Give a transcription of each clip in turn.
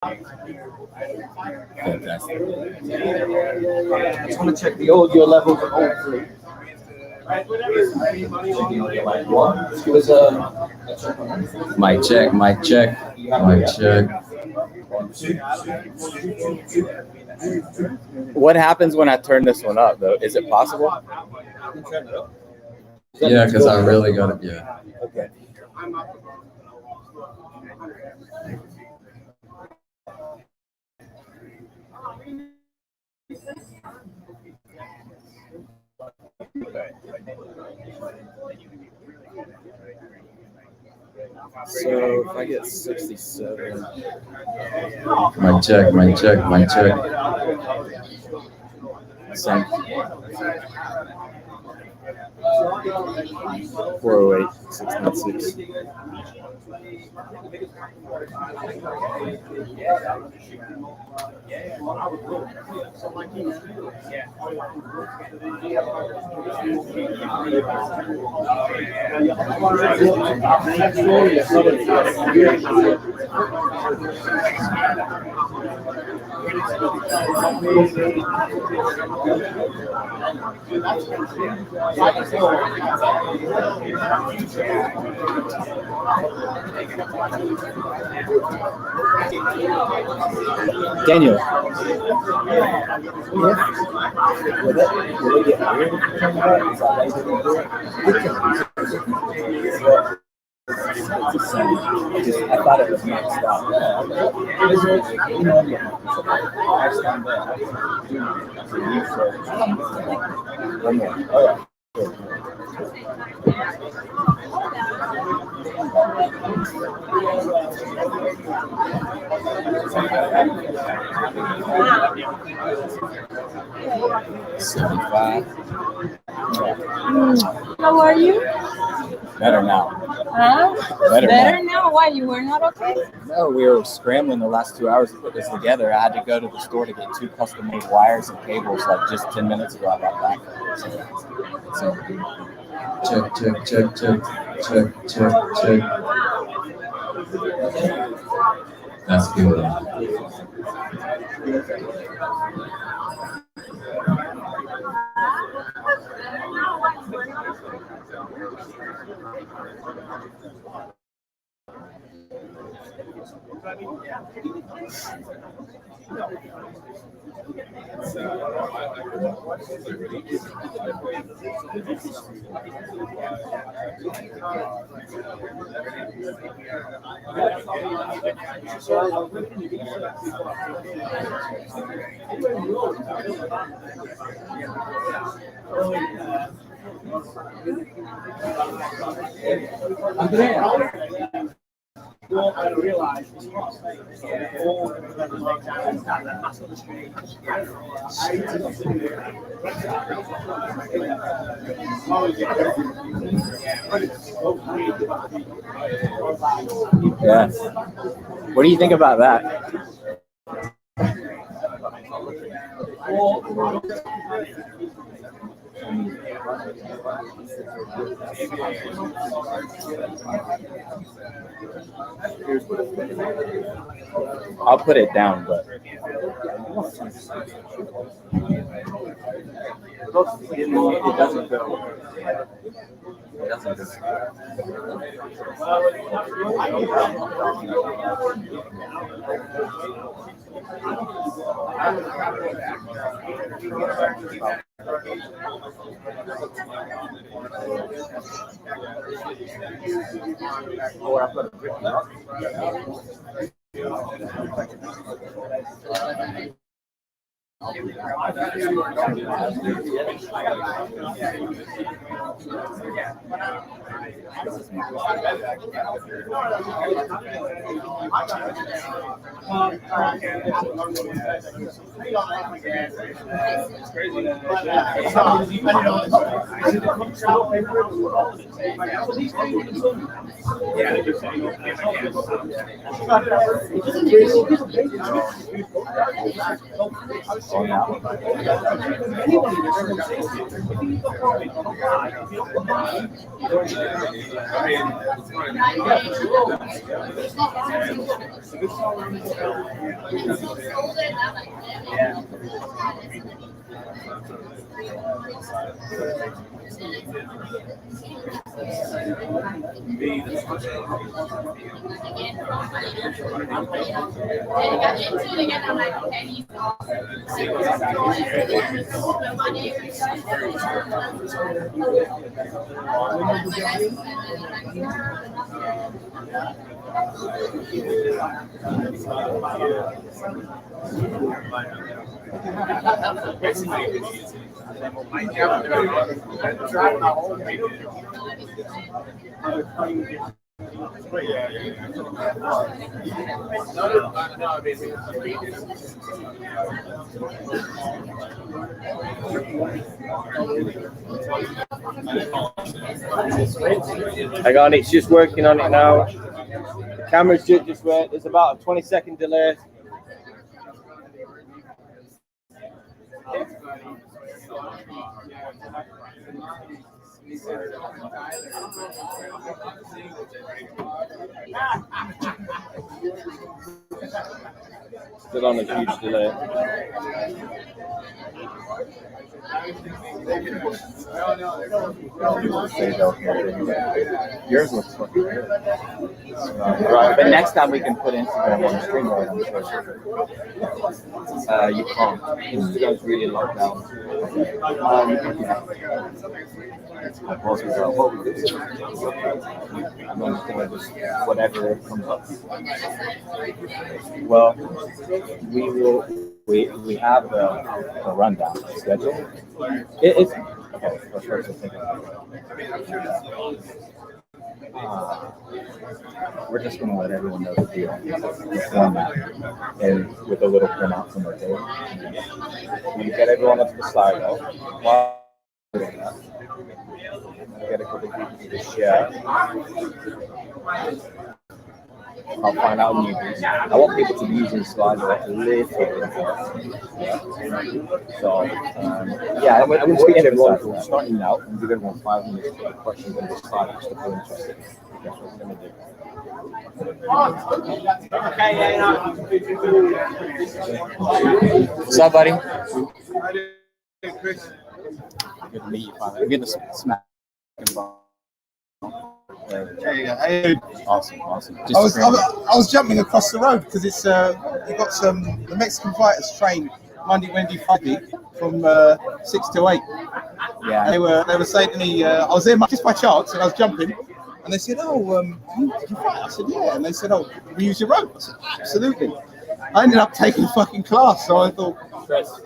Fantastic. I just want to check the audio level for all three. Mic check, mic check, mic check. What happens when I turn this one up, though? Is it possible? Yeah, because I really got it. Yeah. Okay. So if I get 67. Mic check, mic check, mic check. Same. 408, 696. Daniel. I thought it was maxed out. One more. Oh, yeah. 75. How are you? Better now. Huh? Better now? Why? You were not okay? No, we were scrambling the last 2 hours to put this together. I had to go to the store to get 2 custom-made wires and cables. Like just 10 minutes ago, I got back. So Check, check, check, check, check, check, check. That's good. yeah. What do you think about that? I'll put it down, but it doesn't go. It doesn't go. Or I've got a grip lock. Hang on, it's just working on it now. The camera's just went. There's about a 20-second delay. Still on a huge delay. Yours looks fucking good. Right, but next time we can put Instagram on the screen, right? I'm sure. You can't. Instagram's really locked down. I'm just gonna just whatever comes up. Well, we have a rundown schedule. It's okay. First, we're just going to let everyone know the deal, the format, and with a little printout from our table. We get everyone up to the slide though. While doing that, get a couple people to share. I'll find out newbies. I want people to be using slides like a little bit. So, yeah, I'm going to speak to everyone. We're starting now and give everyone 5 minutes to put questions on this slide just to feel interested. That's what we're going to do. What's up, buddy? Good to meet you, finally. We're getting to smack. Awesome. I was jumping across the road because it's you got the Mexican fighters train Monday, Wednesday, Friday from 6 to 8. Yeah. And they were saying to me, I was there just by chance and I was jumping, and they said, "Oh, did you fight?" I said, "Yeah." And they said, "Oh, we use your rope?" I said, "Absolutely." I ended up taking a fucking class, so I thought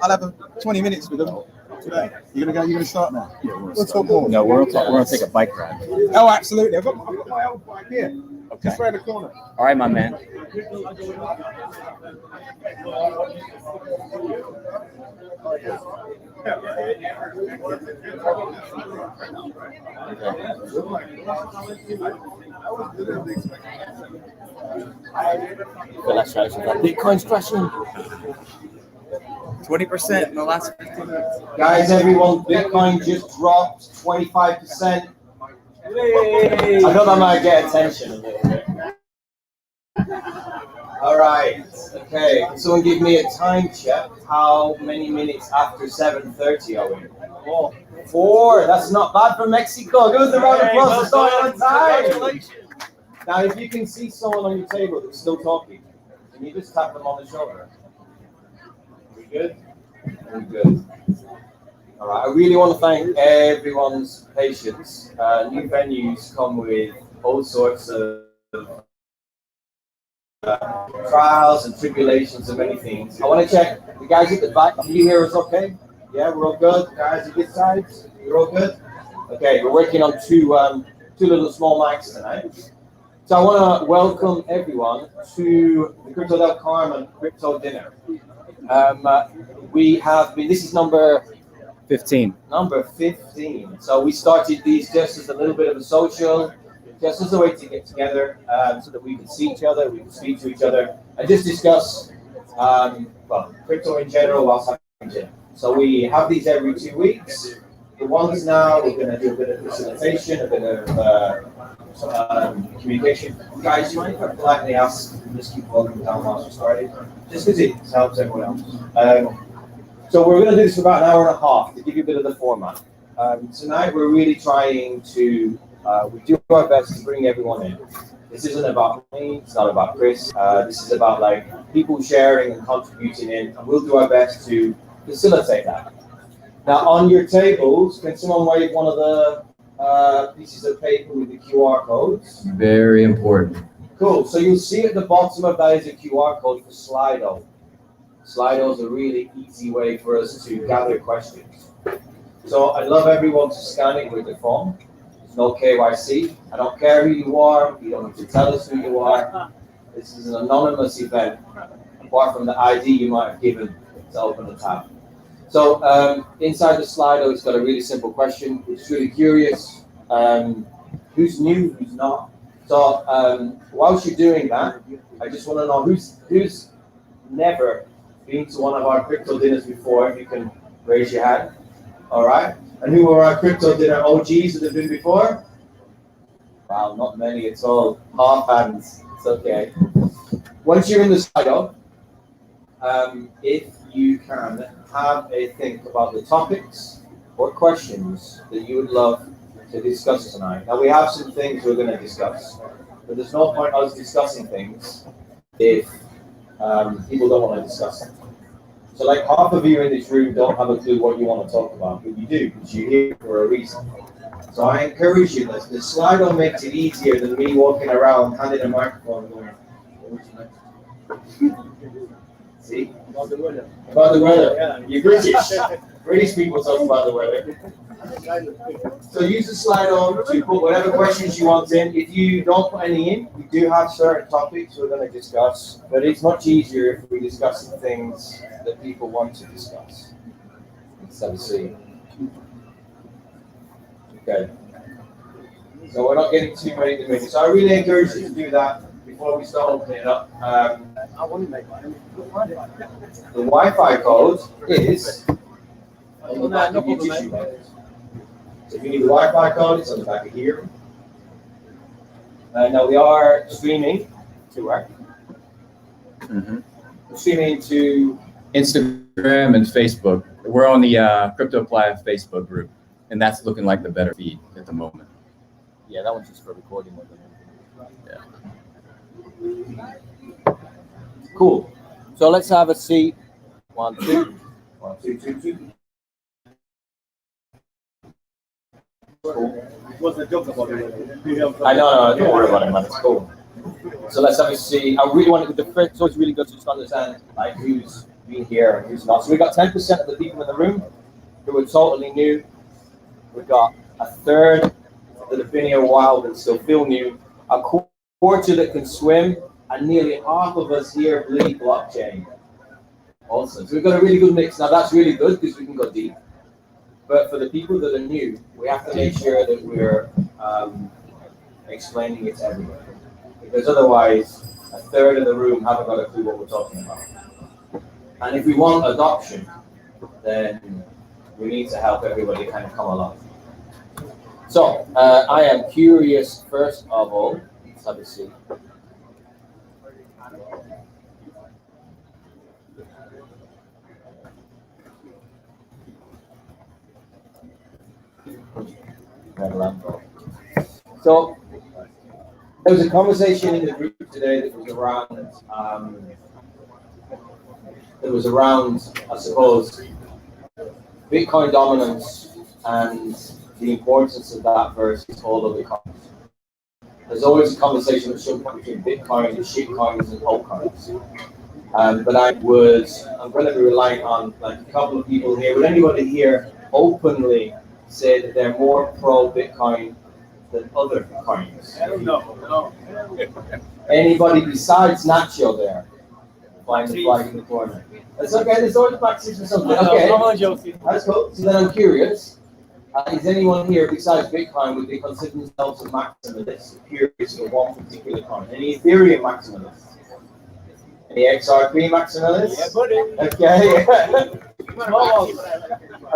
I'll have 20 minutes with them today. You're gonna start now? Yeah, we'll talk more. No, we're gonna take a bike ride. Oh, absolutely. I've got my old bike here. Okay. Just around the corner. All right, my man. Bitcoin's crashing. 20% in the last 15 minutes. Guys, everyone, Bitcoin just dropped 25%. I thought that might get attention a little bit. All right. Okay. Someone give me a time check. How many minutes after 7:30 are we? 4. That's not bad for Mexico. Give us a round of applause for starting on time. Now, if you can see someone on your table that's still talking, can you just tap them on the shoulder? Are we good? We're good. All right. I really want to thank everyone's patience. New venues come with all sorts of trials and tribulations and many things. I want to check the guys at the back. Can you hear us okay? Yeah, we're all good. Guys at this side, we're all good. Okay, we're working on two little small mics tonight. So I want to welcome everyone to the Crypto del Carmen Crypto Dinner. We have been. This is number 15. Number 15. So we started these just as a little bit of a social, just as a way to get together, so that we can see each other, we can speak to each other, and just discuss, crypto in general whilst having dinner. So we have these every 2 weeks. The ones now, we're going to do a bit of facilitation, a bit of communication. Guys, do you mind if I politely ask, just keep walking down whilst we started? Just because it helps everyone else. So we're going to do this for about an hour and a half to give you a bit of the format. Tonight we're really trying to, we do our best to bring everyone in. This isn't about me, it's not about Chris. This is about like people sharing and contributing in, and we'll do our best to facilitate that. Now on your tables, can someone wave one of the pieces of paper with the QR codes? Very important. Cool, so you'll see at the bottom of that is a QR code for Slido. Slido is a really easy way for us to gather questions. So I'd love everyone to scan it with their phone. There's no KYC. I don't care who you are. You don't have to tell us who you are. This is an anonymous event, apart from the ID you might have given to open the tab. So inside the Slido, it's got a really simple question. It's really curious. Who's new, who's not? So whilst you're doing that, I just want to know who's never been to one of our crypto dinners before. If you can raise your hand. All right. And who are our crypto dinner OGs that have been before? Wow, not many at all. Half hands. It's okay. Once you're in the Slido, if you can have a think about the topics or questions that you would love to discuss tonight. Now we have some things we're going to discuss, but there's no point us discussing things if people don't want to discuss them. So like half of you in this room don't have a clue what you want to talk about, but you do, because you're here for a reason. So I encourage you, the Slido makes it easier than me walking around handing a microphone and going, what would you like? See? About the weather. About the weather. Yeah. You're British. British people talk about the weather. So use the Slido to put whatever questions you want in. If you don't put any in, we do have certain topics we're going to discuss, but it's much easier if we discuss the things that people want to discuss. Let's have a see. Okay. So we're not getting too many minutes. So I really encourage you to do that before we start opening it up. The Wi-Fi code is on the back of your tissue papers. So if you need the Wi-Fi code, it's on the back of here. Now we are streaming to where? We're streaming to Instagram and Facebook. We're on the Crypto PLAYA Facebook group, and that's looking like the better feed at the moment. Yeah, that one's just for recording. Yeah. Cool. So let's have a seat. 1, 2. 1, 2, 2, 2. What's the joke about it? I know, don't worry about it, man. It's cool. So let's have a see. I really wanted to, it's always really good to just understand like who's been here and who's not. So we got 10% of the people in the room who are totally new. We've got a third that have been here a while but still feel new. A quarter that can swim, and nearly half of us here believe blockchain. Awesome. So we've got a really good mix. Now that's really good because we can go deep. But for the people that are new, we have to make sure that we're explaining it to everyone. Because otherwise, a third of the room haven't got a clue what we're talking about. And if we want adoption, then we need to help everybody kind of come along. So, I am curious, first of all, let's have a see. So there was a conversation in the group today that was around, I suppose, Bitcoin dominance and the importance of that versus all other coins. There's always a conversation at some point between Bitcoin and shitcoins and altcoins. But I'm going to be relying on like a couple of people here. Would anybody here openly say that they're more pro Bitcoin than other coins? No. Anybody besides Nacho there? Find the flag in the corner. It's okay, there's always practice or something. Okay, that's cool. So then I'm curious, is anyone here besides Bitcoin would they consider themselves a maximalist, curious for one particular coin? Any Ethereum maximalists? Any XRP maximalists? Yeah, buddy. Okay.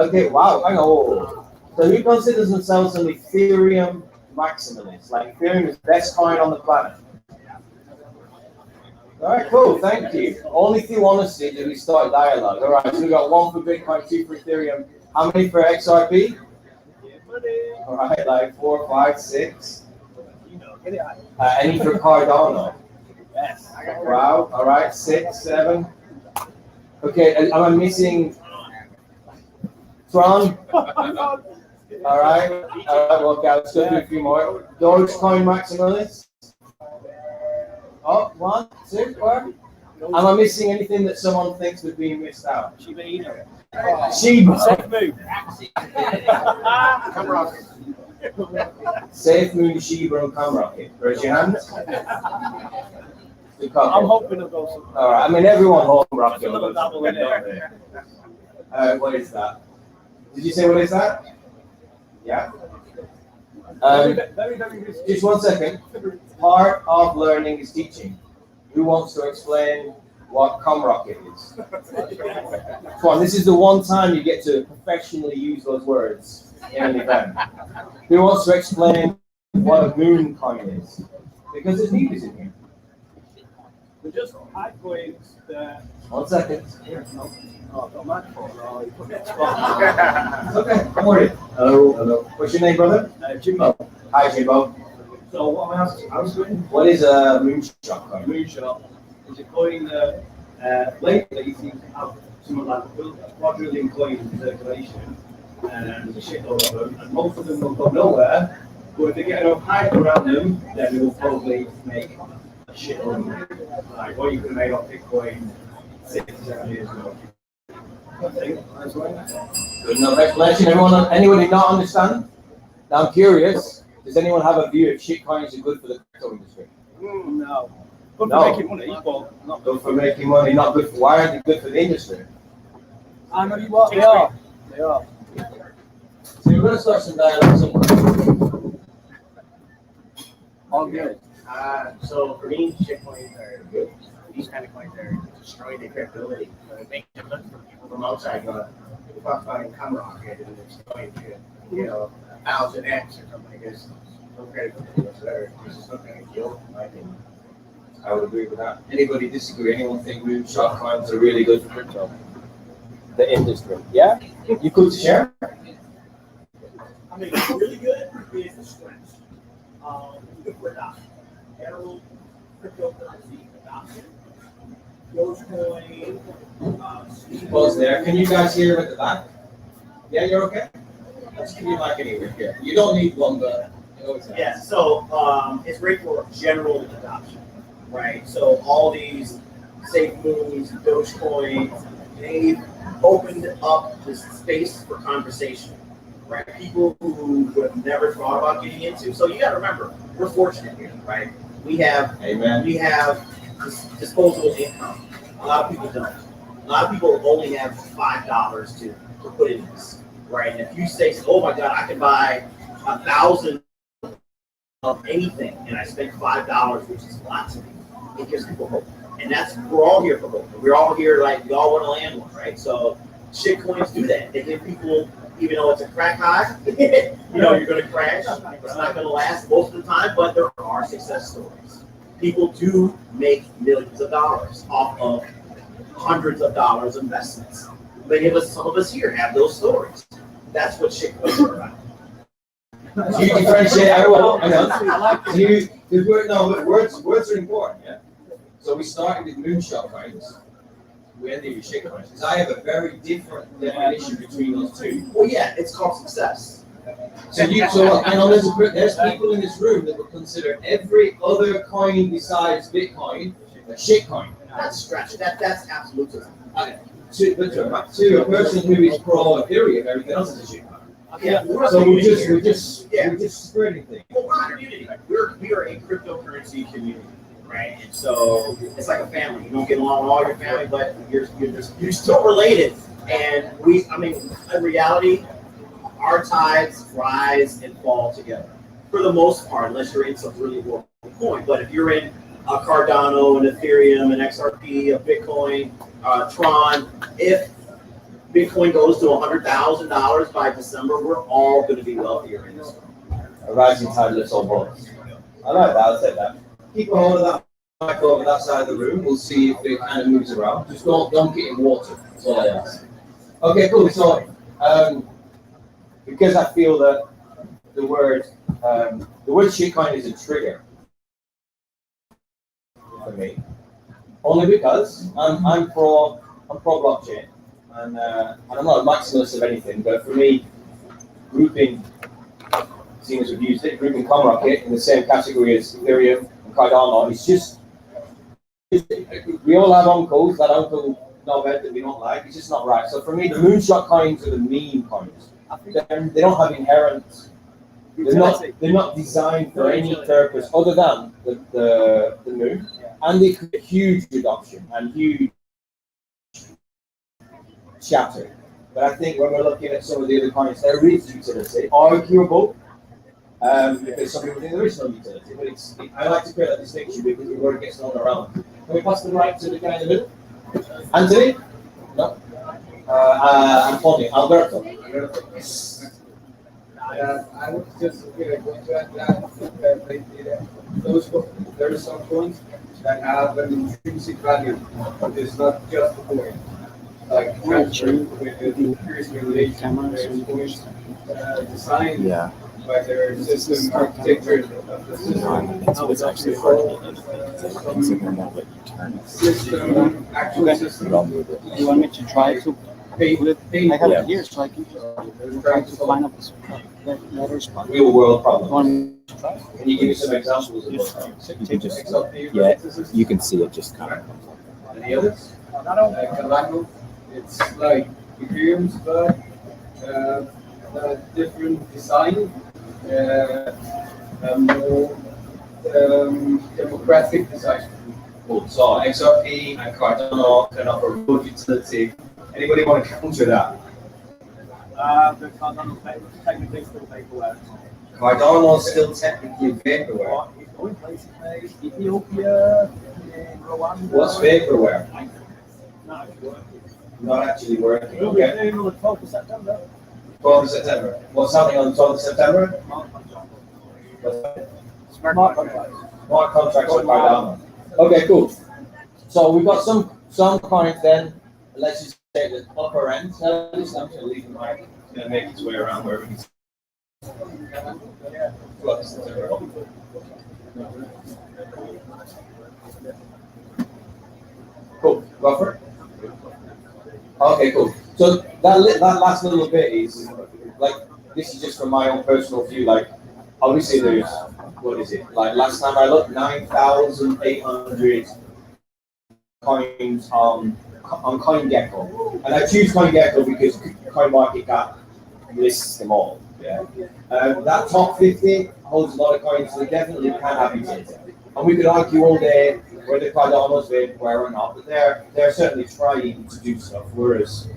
Okay, wow, hang on. So who considers themselves an Ethereum maximalists. Like Ethereum is the best coin on the planet. All right, cool. Thank you. Only through honesty did we start dialogue. All right, so we got 1 for Bitcoin, 2 for Ethereum. How many for XRP? All right, like 4, 5, 6. Any for Cardano? Yes. Wow. All right, 6, 7. Okay, am I missing Tron? All right. Well, okay, let's go do a few more. Dogecoin maximalists. Oh, 1, 2, 4. Am I missing anything that someone thinks would be missed out? Shiba Inu. Shiba. Safe move. Safe Moon, Shiba, and Camrocket. Raise your hands. I'm hoping it'll go somewhere. All right. I mean, everyone hopes rocket. A little double in there. What is that? Did you say what is that? Yeah. Very, very risky. Just 1 second. Part of learning is teaching. Who wants to explain what Camrocket is? Come on, this is the one time you get to professionally use those words in an event. Who wants to explain what a moon coin is? Because there's newbies in here. We're just high coins that. 1 second. Oh, got mad for. Oh, you put it It's okay, don't worry. Hello. What's your name, brother? Jimbo. Hi, Jimbo. So what I'm asking, I was doing What is a moonshot coin? moonshot. Is a coin that lately seems to have some like a quadrillion coins in circulation, and there's a shitload of them, and most of them will go nowhere. But if they get enough hype around them, then they will probably make a shitload of money. Like what you could have made off Bitcoin 6 or 7 years ago. I think that's right. Good enough explanation. Anybody not understand? Now I'm curious. Does anyone have a view if shitcoins are good for the crypto industry? No. Good No. for making money, but not Good for making money, not good for. Why aren't they good for the industry? I know you are. They are. They are. So you're going to start some dialogue somewhere. All good. So for me, shitcoins are good. These kind of coins are destroying the credibility. It makes it look for people from outside going, if I'm buying Camrocket and it's going to, 1000x or something, there's no credibility whatsoever. This is not going to kill, in my opinion. I would agree with that. Anybody disagree? Anyone think moonshot coins are really good for crypto? The industry. Yeah? You could share? I mean, it's really good is the stretch. Good for adoption. General cryptocurrency adoption. Dogecoin. Pause there. Can you guys hear him at the back? Yeah, you're okay? Let's give you mic anywhere here. You don't need one, but Yeah, so it's great for general adoption, right? So all these safe moves, Dogecoin, they've opened up this space for conversation, right? People who would have never thought about getting into. So you got to remember, we're fortunate here, right? We have disposable income. A lot of people don't. A lot of people only have $5 to put in this, right? And if you say, oh my God, I can buy 1,000 of anything, and I spend $5, which is a lot to me, it gives people hope. And we're all here for hope. We're all here, like, we all want to land one, right? So shitcoins do that. They give people, even though it's a crack high, you're going to crash. It's not going to last most of the time, but there are success stories. People do make millions of dollars off of hundreds of dollars investments. Some of us here have those stories. That's what shitcoins are about. Do you differentiate? Words are important, yeah? So we started with moonshot coins. We ended with shit coins. Because I have a very different definition between those two. Well, yeah, it's called success. There's people in this room that would consider every other coin besides Bitcoin a shitcoin. That's stretch. That's absolutism. To a person who is pro Ethereum, everything else is a shitcoin. Yeah, So we're just spreading things. Well, we're a community. We are a cryptocurrency community, right? And so it's like a family. You don't get along with all your family, but you're still related. And in reality, our tides rise and fall together for the most part, unless you're in some really horrible coin. But if you're in a Cardano, an Ethereum, an XRP, a Bitcoin, Tron, if Bitcoin goes to $100,000 by December, we're all going to be wealthier in this world. A rising tide lifts all boats. I like that. I'll take that. Keep a hold of that mic over that side of the room. We'll see if it kind of moves around. Just don't dunk it in water. That's all I ask. Okay, cool. So, because I feel that the word shitcoin is a trigger for me, only because I'm pro blockchain, and I'm not a maximalist of anything, but for me, grouping, seeing as we've used it, grouping CoinRocket in the same category as Ethereum and Cardano is just, we all have uncles, that uncle Norbert that we don't like, it's just not right. So for me, the moonshot coins are the meme coins. They don't have inherent, they're not designed for any purpose other than the moon, and they create huge adoption and huge chatter. But I think when we're looking at some of the other coins, there is utility, arguable. Because some people think there is no utility, but I like to create that distinction because the word gets thrown around. Can we pass the mic to the guy in the middle? Anthony? No? Antonio, Alberto. I was just going to add that there are some coins that have an intrinsic value. It's not just a coin. Like transfer with the increased regulation, there's coins designed by their system architecture of the system. It's actually hard to get anything because considering that what you turn System, actual system. You want me to try to put it? I have it here, so I can try to line up this letter spot. Real world problem. Want me to try? Can you give me some examples of those? you can just you can see it just kind of comes up. Any others? Cardano, it's like Ethereum's, but a different design, a more democratic design. Cool. So XRP and Cardano can offer good utility. Anybody want to counter that? The Cardano technically still vaporware. Cardano is still technically vaporware. It's going places like Ethiopia, Rwanda. What's vaporware? Not actually working. Not actually working. We'll be Okay. doing on the 12th of September. 12th of September. What's happening on the 12th of September? Smart contracts. Smart contracts with Cardano. Okay, cool. So we've got some coins then. Let's just say the upper end. So I'm just going to leave the mic. It's going to make its way around where we can see. 12th of September. Cool. Go for it. Okay, cool. So that last little bit is like, this is just from my own personal view. Like, obviously there's, what is it? Like last time I looked, 9,800 coins on CoinGecko, and I choose CoinGecko because CoinMarketCap lists them all. Yeah. That top 50 holds a lot of coins, so they definitely can have utility. And we could argue all day whether Cardano's vaporware or not, but they're certainly trying to do stuff. Whereas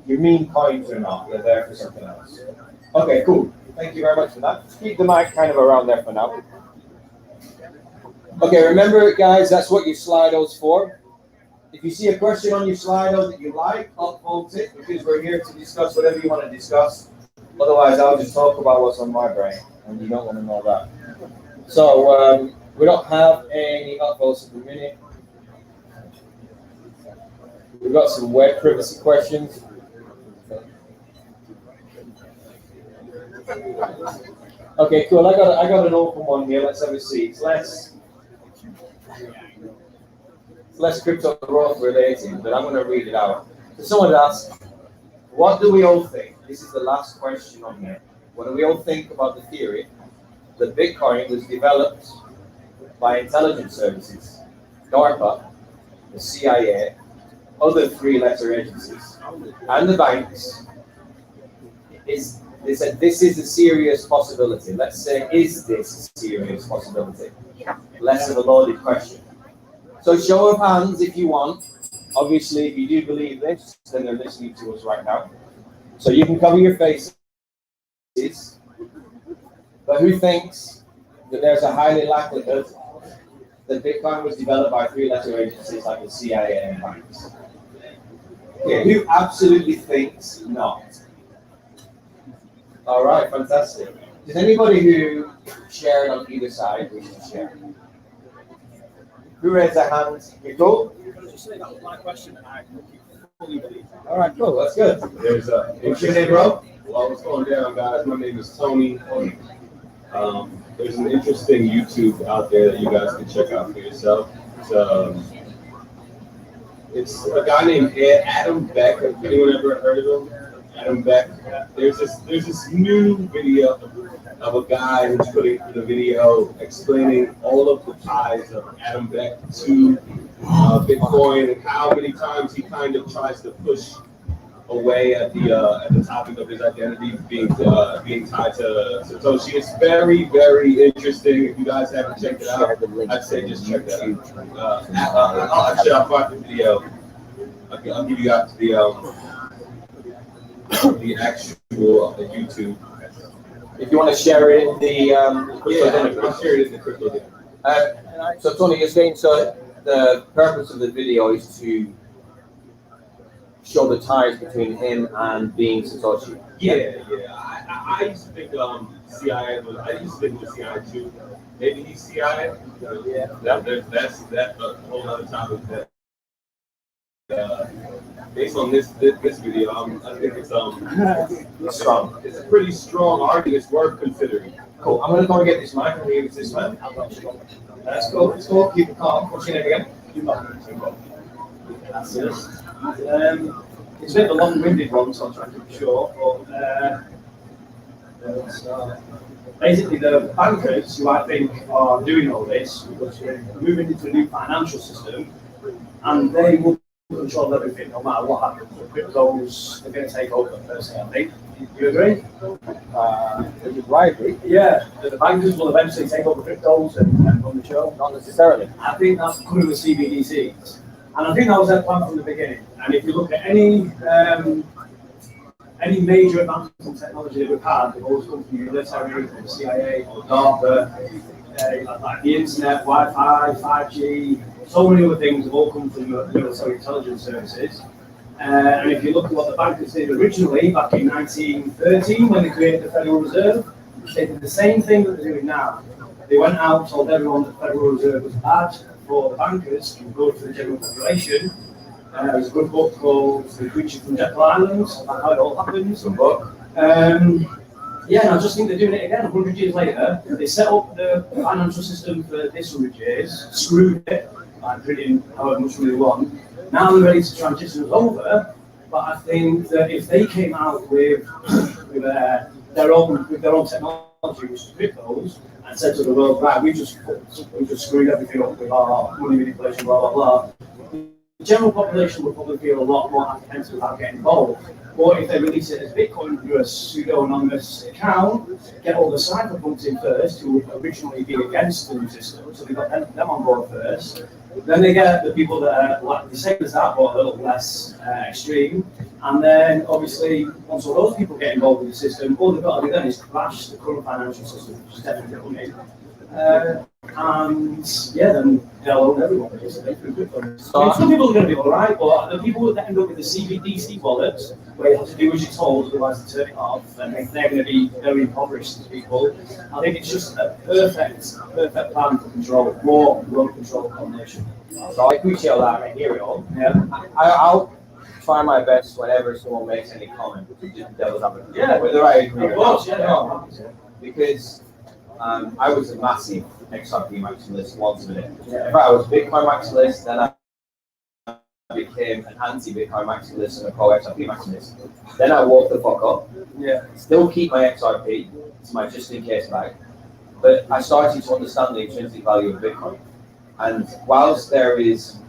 your meme coins are not; they're there for something else. Okay, cool. Thank you very much for that. Just keep the mic kind of around there for now. Okay, remember, guys, that's what your Slido's for. If you see a question on your Slido that you like, upvote it because we're here to discuss whatever you want to discuss. Otherwise, I'll just talk about what's on my brain, and you don't want to know that. So we don't have any upvotes at the minute. We've got some web privacy questions. Okay, cool. I got an open one here. Let's have a see. It's less crypto growth related, but I'm going to read it out. So someone asked, what do we all think? This is the last question on here. What do we all think about the theory that Bitcoin was developed by intelligence services, DARPA, the CIA, other three-letter agencies, and the banks? They said this is a serious possibility. Let's say, is this a serious possibility? Less of a loaded question. So show of hands if you want. Obviously, if you do believe this, then they're listening to us right now. So you can cover your faces. But who thinks that there's a highly likelihood that Bitcoin was developed by three-letter agencies like the CIA and banks? Okay, who absolutely thinks not? All right, fantastic. Does anybody who shared on either side wish to share? Who raised their hands? You cool? Just say that was my question, and I fully believe. All right, cool. That's good. There's What's your name, bro? Well, what's going down, guys? My name is Tony. There's an interesting YouTube out there that you guys can check out for yourself. It's a guy named Adam Beck. Have anyone ever heard of him? Adam Beck. There's this new video of a guy who's putting the video explaining all of the ties of Adam Beck to Bitcoin and how many times he kind of tries to push away at the topic of his identity being tied to Satoshi. It's very, very interesting. If you guys haven't checked it out, I'd say just check that out. I'll find the video. I'll give you guys the actual YouTube. If you want to share it in the I'll share it in the crypto dinner. So Tony, you're saying so the purpose of the video is to show the ties between him and being Satoshi. Yeah. I used to think CIA was. I used to think it was CIA too. Maybe he's CIA. Yeah. That's a whole other topic. Based on this video, I think it's strong. It's a pretty strong argument. It's worth considering. Cool. I'm gonna go and get this mic and leave it to this man. Let's go. Let's go. Keep it calm. What's your name again? That's it. It's a bit of a long-winded one, so I'll try to be short. But basically, the bankers who I think are doing all this because we're moving into a new financial system, and they will control everything no matter what happens. The cryptos are going to take over, personally, I think. Do you agree? Right. Yeah, the bankers will eventually take over cryptos and run the show. Not necessarily. I think that's coming with CBDCs. And I think that was their plan from the beginning. And if you look at any major advancements in technology that we've had, they've always come from the military, from the CIA, or DARPA, like the internet, Wi-Fi, 5G, so many other things have all come from the military intelligence services. And if you look at what the bankers did originally, back in 1913, when they created the Federal Reserve, they did the same thing that they're doing now. They went out, told everyone that the Federal Reserve was bad for the bankers and good for the general population. There's a good book called The Creature from Jekyll Island, about how it all happens. Some book. Yeah, and I just think they're doing it again 100 years later. They set up the financial system for this 100 years, screwed it by printing however much we want. Now they're ready to transition us over, but I think that if they came out with their own technology, which is cryptos, and said to the world, right, we just screwed everything up with our money manipulation, blah, blah, blah. The general population would probably feel a lot more apprehensive about getting involved. Or if they release it as Bitcoin through a pseudo-anonymous account, get all the cypherpunks in first, who would originally be against the new system, so they got them on board first. Then they get the people that are like the same as that, but a little less extreme. And then, obviously, once all those people get involved with the system, all they've got to do then is crash the current financial system, which is definitely what we need. And yeah, then they'll own everyone, basically. Some people are going to be all right, but the people that end up with the CBDC wallets, where you have to do as you're told, otherwise they turn it off, and they're going to be very impoverished as people. I think it's just a perfect plan for control, more world control combination. So I appreciate that. I hear it all. Yeah. I'll try my best whenever someone makes any comment to just devil's advocate. Yeah, whether I agree or not. yeah. Because I was a massive XRP maximalist once in a minute. If I was a Bitcoin maximalist, then I became an anti-Bitcoin maximalist and a pro-XRP maximalist. Then I walked the fuck up. Yeah. Still keep my XRP. It's my just-in-case bag. But I started to understand the intrinsic value of Bitcoin. And whilst there is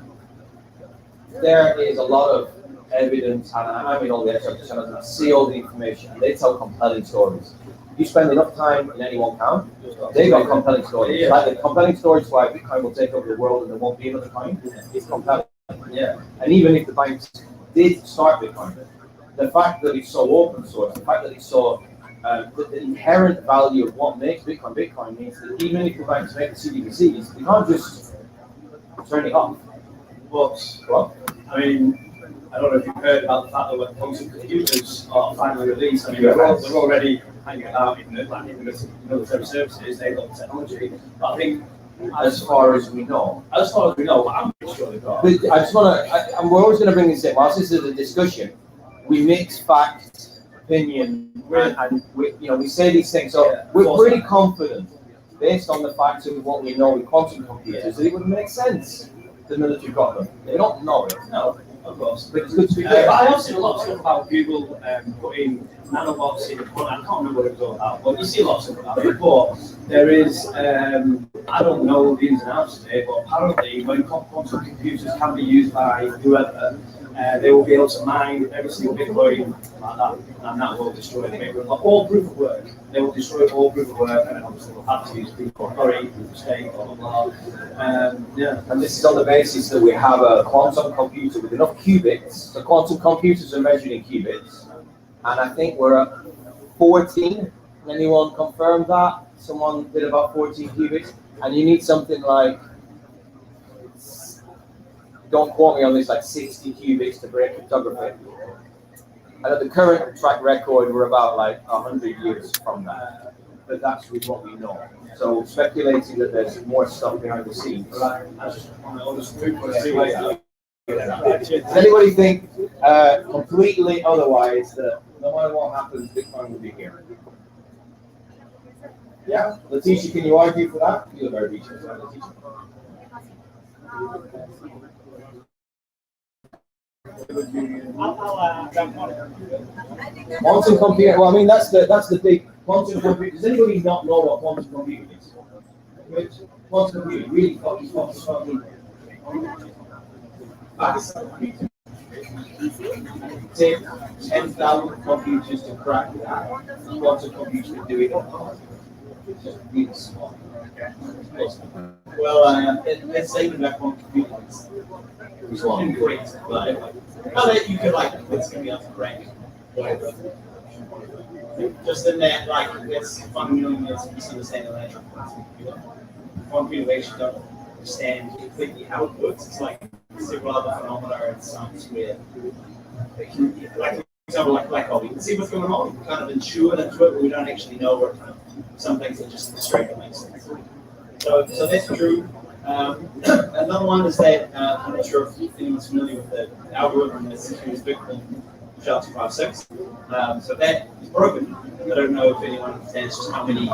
a lot of evidence, and I'm in all the XRP channels, and I see all the information, and they tell compelling stories. You spend enough time in any one count, they got compelling stories. Yeah. Like the compelling stories why Bitcoin will take over the world and there won't be another coin, it's compelling. Yeah. And even if the banks did start Bitcoin, the fact that it's so open source, the fact that it's so the inherent value of what makes Bitcoin means that even if the banks make the CBDCs, they can't just turn it off. But I mean, I don't know if you've heard about the fact that when quantum computers are finally released, I mean, we're already hang it out in the military services, they got technology. But I think As far as we know. I'm pretty sure they've got. But I just want to, and we're always going to bring this in, whilst this is a discussion, we mix fact, opinion, and we say these things. So we're pretty confident, based on the facts of what we know with quantum computers, that it would make sense the military got them. They don't know it. No, of course. But it's good to be But clear. I have seen a lot of stuff about Google putting nanobots in. Well, I can't remember what it was all about, but you see lots of stuff about it. But there is, I don't know the ins and outs of it, but apparently when quantum computers can be used by whoever, they will be able to mine every single Bitcoin like that, and that will destroy the Bitcoin. Like all proof of work, they will destroy all proof of work, and then obviously they'll have to use proof of authority, proof of stake, blah, blah, blah. Yeah. And this is on the basis that we have a quantum computer with enough qubits. So quantum computers are measured in qubits. And I think we're at 14. Anyone confirm that? Someone did about 14 qubits. And you need something like, don't quote me on this, like 60 qubits to break cryptography. And at the current track record, we're about like 100 years from that. But that's with what we know. So speculating that there's more stuff behind the scenes. Does anybody think completely otherwise, that no matter what happens, Bitcoin will be here? Yeah, Letitia, can you argue for that? You're very reaching, Letitia. Quantum computer. Well, I mean that's the big quantum computer. Does anybody not know what quantum computing is? Which quantum computing really fucking. Take 10,000 computers to crack that. Quantum computers can do it. It's just really small. Well, let's say that quantum computing is great, but that you could it's gonna be up to rank, whatever. Just in that, it's fundamentally misunderstanding the nature of quantum computing. Quantum computing don't understand completely how it works. It's like several other phenomena in science where they can, for example, like black hole, we can see what's going on, we kind of intuit into it, but we don't actually know what some things are just straight up make sense. So that's true. Another one is that I'm not sure if anyone's familiar with the algorithm that's used Bitcoin SHA-256. So that is broken. I don't know if anyone understands just how many,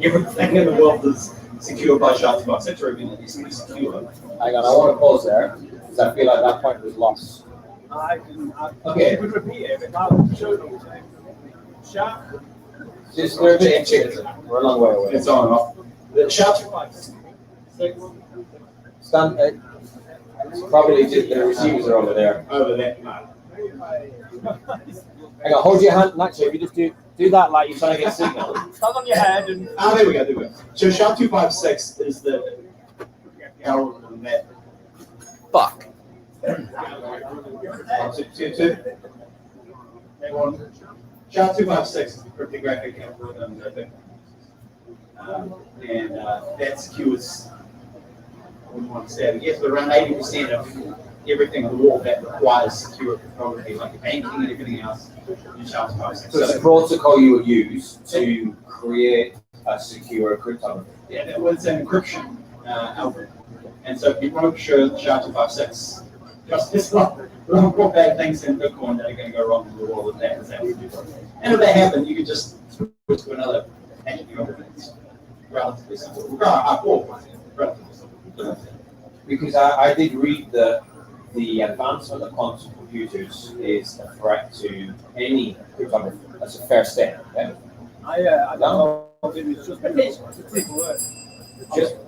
everything in the world is secured by SHA-256, or even at least secure. Hang on, I want to pause there because I feel like that point was lost. Okay. Would repeat it, but I would show them. SHA. Just we're a bit we're a long way away. It's on and off. The SHA-256. Stand. Probably just the receivers are over there. Over there. Hang on, hold your hand. Actually, if you just do that like you're trying to get signal. Stand on your head and. There we go. So SHA-256 is the algorithm that. Fuck. SHA-256 is the cryptographic algorithm that and that secures, we want to say, yes, but around 80% of everything on the wall that requires secure cryptography, like banking and everything else, in SHA-256. So it's a protocol you would use to create a secure cryptography. Yeah, that was an encryption algorithm. And so if you want to show SHA-256, just this one, don't put bad things in Bitcoin that are going to go wrong in the world of that. And if that happens, you can just switch to another hashing algorithm. It's relatively simple. Relatively simple. Because I did read that the advancement of quantum computers is a threat to any cryptography. That's a fair statement. Yeah? I don't know if it was just a proof of work.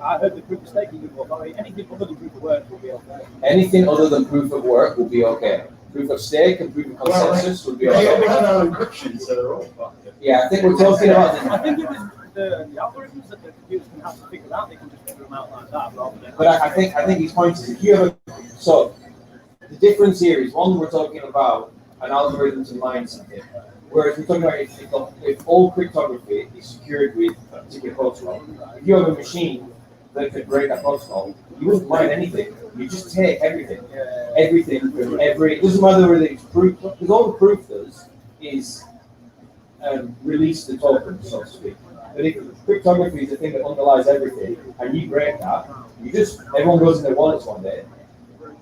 I heard the proof of stake proof of authority. Anything other than proof of work will be okay. Anything other than proof of work will be okay. Proof of stake and proof of consensus would be okay. They have no encryption, so they're all fucked. Yeah, I think we're talking about I think it was the algorithms that the computers can have to figure out. They can just figure them out like that, rather than. But I think his point is if you have so the difference here is one, we're talking about an algorithm to mine something, whereas we're talking about if all cryptography is secured with a particular protocol. If you have a machine that could break that protocol, you wouldn't mine anything. You just take everything from every. It doesn't matter whether it's proof, because all the proof does is release the token, so to speak. But if cryptography is the thing that underlies everything, and you break that, everyone goes in their wallets one day.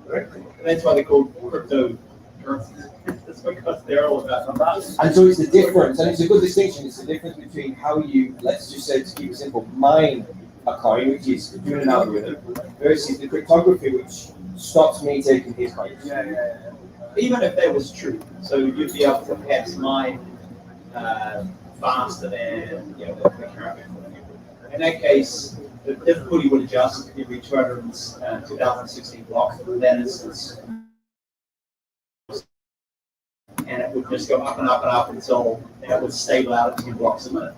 Correct. And that's why they call crypto currencies. It's because they're all about that. And so it's the difference, and it's a good distinction. It's the difference between how you, let's just say, to keep it simple, mine a coin, which is doing an algorithm, versus the cryptography, which stops me taking his coins. Even if that was true, so you'd be able to perhaps mine faster than the current method. In that case, the difficulty would adjust every 2016 blocks in that instance. And it would just go up and up and up until it would stable out at 2 blocks a minute.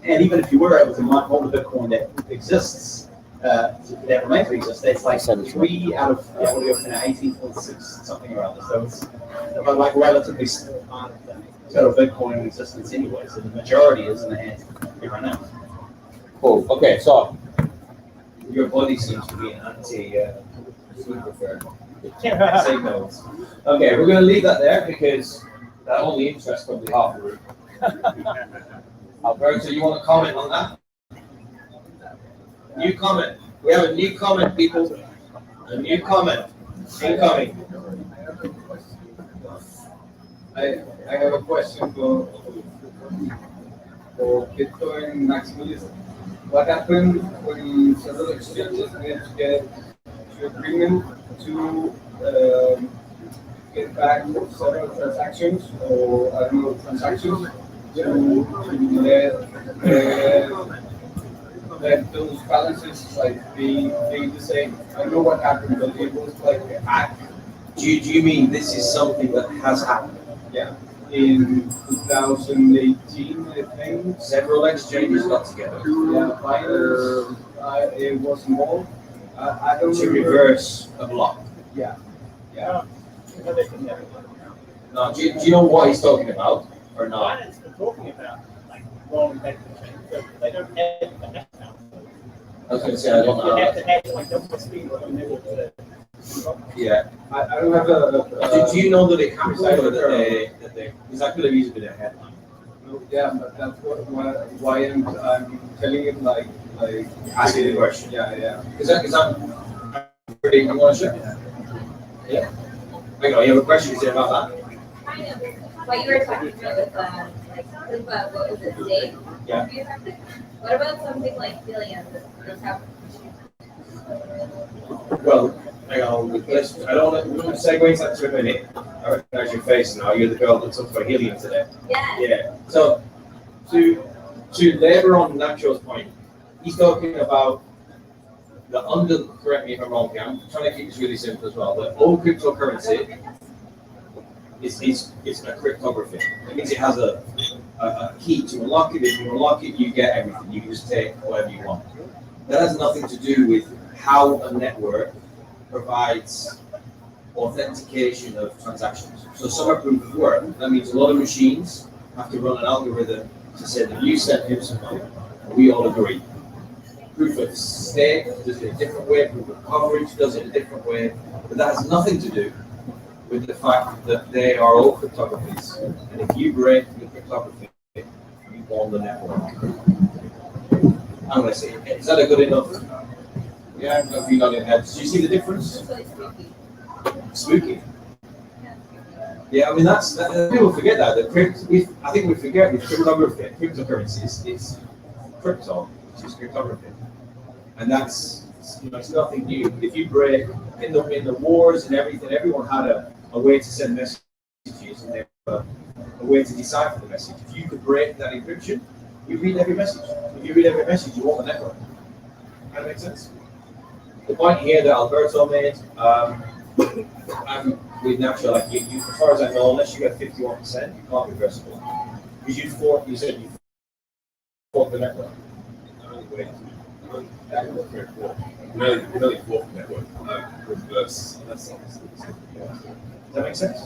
And even if you were able to mine all the Bitcoin that exists, that remains to exist, that's like 3 out of 18.6 something or other. So it's like relatively total Bitcoin in existence anyway. So the majority is in the hands of everyone else. Cool. Okay, so your body seems to be an anti-food preferred. Signals. Okay, we're going to leave that there because that only interests probably half the room. Alberto, you want to comment on that? New comment. We have a new comment, people. A new comment. Incoming. I have a question for Bitcoin maximalism. What happened when several exchanges managed to get to agreement to get back several transactions, or I don't know, transactions to let those balances like be the same? I don't know what happened, but it was like a hack. Do you mean this is something that has happened? Yeah. In 2018, I think. Several exchanges got together. Yeah, Binance, it was involved. I don't To remember. reverse a block. Yeah. Now, do you know what he's talking about or not? Binance been talking about like rolling back the chain, so they don't have the hash now. I was going to say, I don't You have know. to hash like double the speed of the network to. Yeah. I don't have Do you know that it happens or that they, because that could have easily been a headline. yeah, but that's why I'm telling him like Asking the question. Yeah. Because I'm pretty, I'm going to show. Yeah. Hang on, you have a question to say about that? Kind of what you were talking about with what was it, state? Yeah. What about something like billions that have Well, hang on, I don't want to segue into that for a minute. I recognize your face now. You're the girl that talked about helium today. yeah. Yeah. So to labor on Nacho's point, he's talking about correct me if I'm wrong, I'm trying to keep this really simple as well. The old cryptocurrency is a cryptography. It means it has a key to unlock it. If you unlock it, you get everything. You can just take whatever you want. That has nothing to do with how a network provides authentication of transactions. So some are proof of work. That means a lot of machines have to run an algorithm to say that you sent him some money, and we all agree. Proof of stake does it a different way, proof of coverage does it a different way, but that has nothing to do with the fact that they are all cryptographies. And if you break the cryptography, you own the network. I'm going to say, is that a good enough? Yeah, I'm going to be on your head. Do you see the difference? It's really spooky. Spooky. Yeah, I mean, people forget that. I think we forget with cryptography, cryptocurrencies, it's crypto, which is cryptography. And that's, it's nothing new. If you break, in the wars and everything, everyone had a way to send messages and they had a way to decipher the message. If you could break that encryption, you read every message. If you read every message, you own the network. That makes sense? The point here that Alberto made, I'm with Nacho, like you, as far as I know, unless you get 51%, you can't reverse it. Because you said you forked the network. Really fork the network. Reverse. Does that make sense?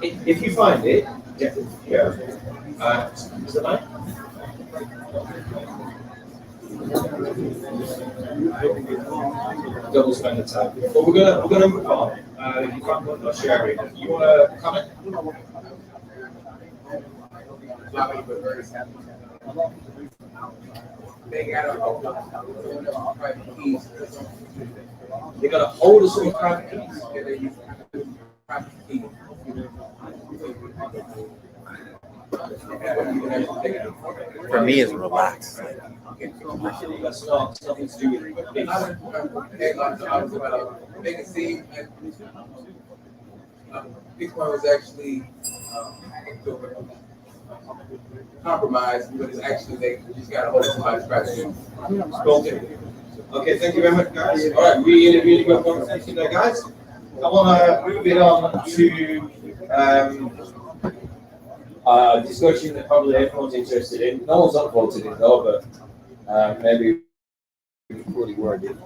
If you find it, get it here. Is it mine? Double spend the time. But we're gonna move on. If you can't share it, you want to comment? They got a hold of private keys. They got a hold of some private keys. Yeah, they use private keys. For me, it's relaxed. That's not nothing to do with They can see, and Bitcoin was actually compromised, but it's actually they just got a hold of somebody's private. Okay, thank you very much, guys. All right, really, really good conversation there, guys. I want to move it on to discussion that probably everyone's interested in. No one's upvoted it though, but maybe fully worded.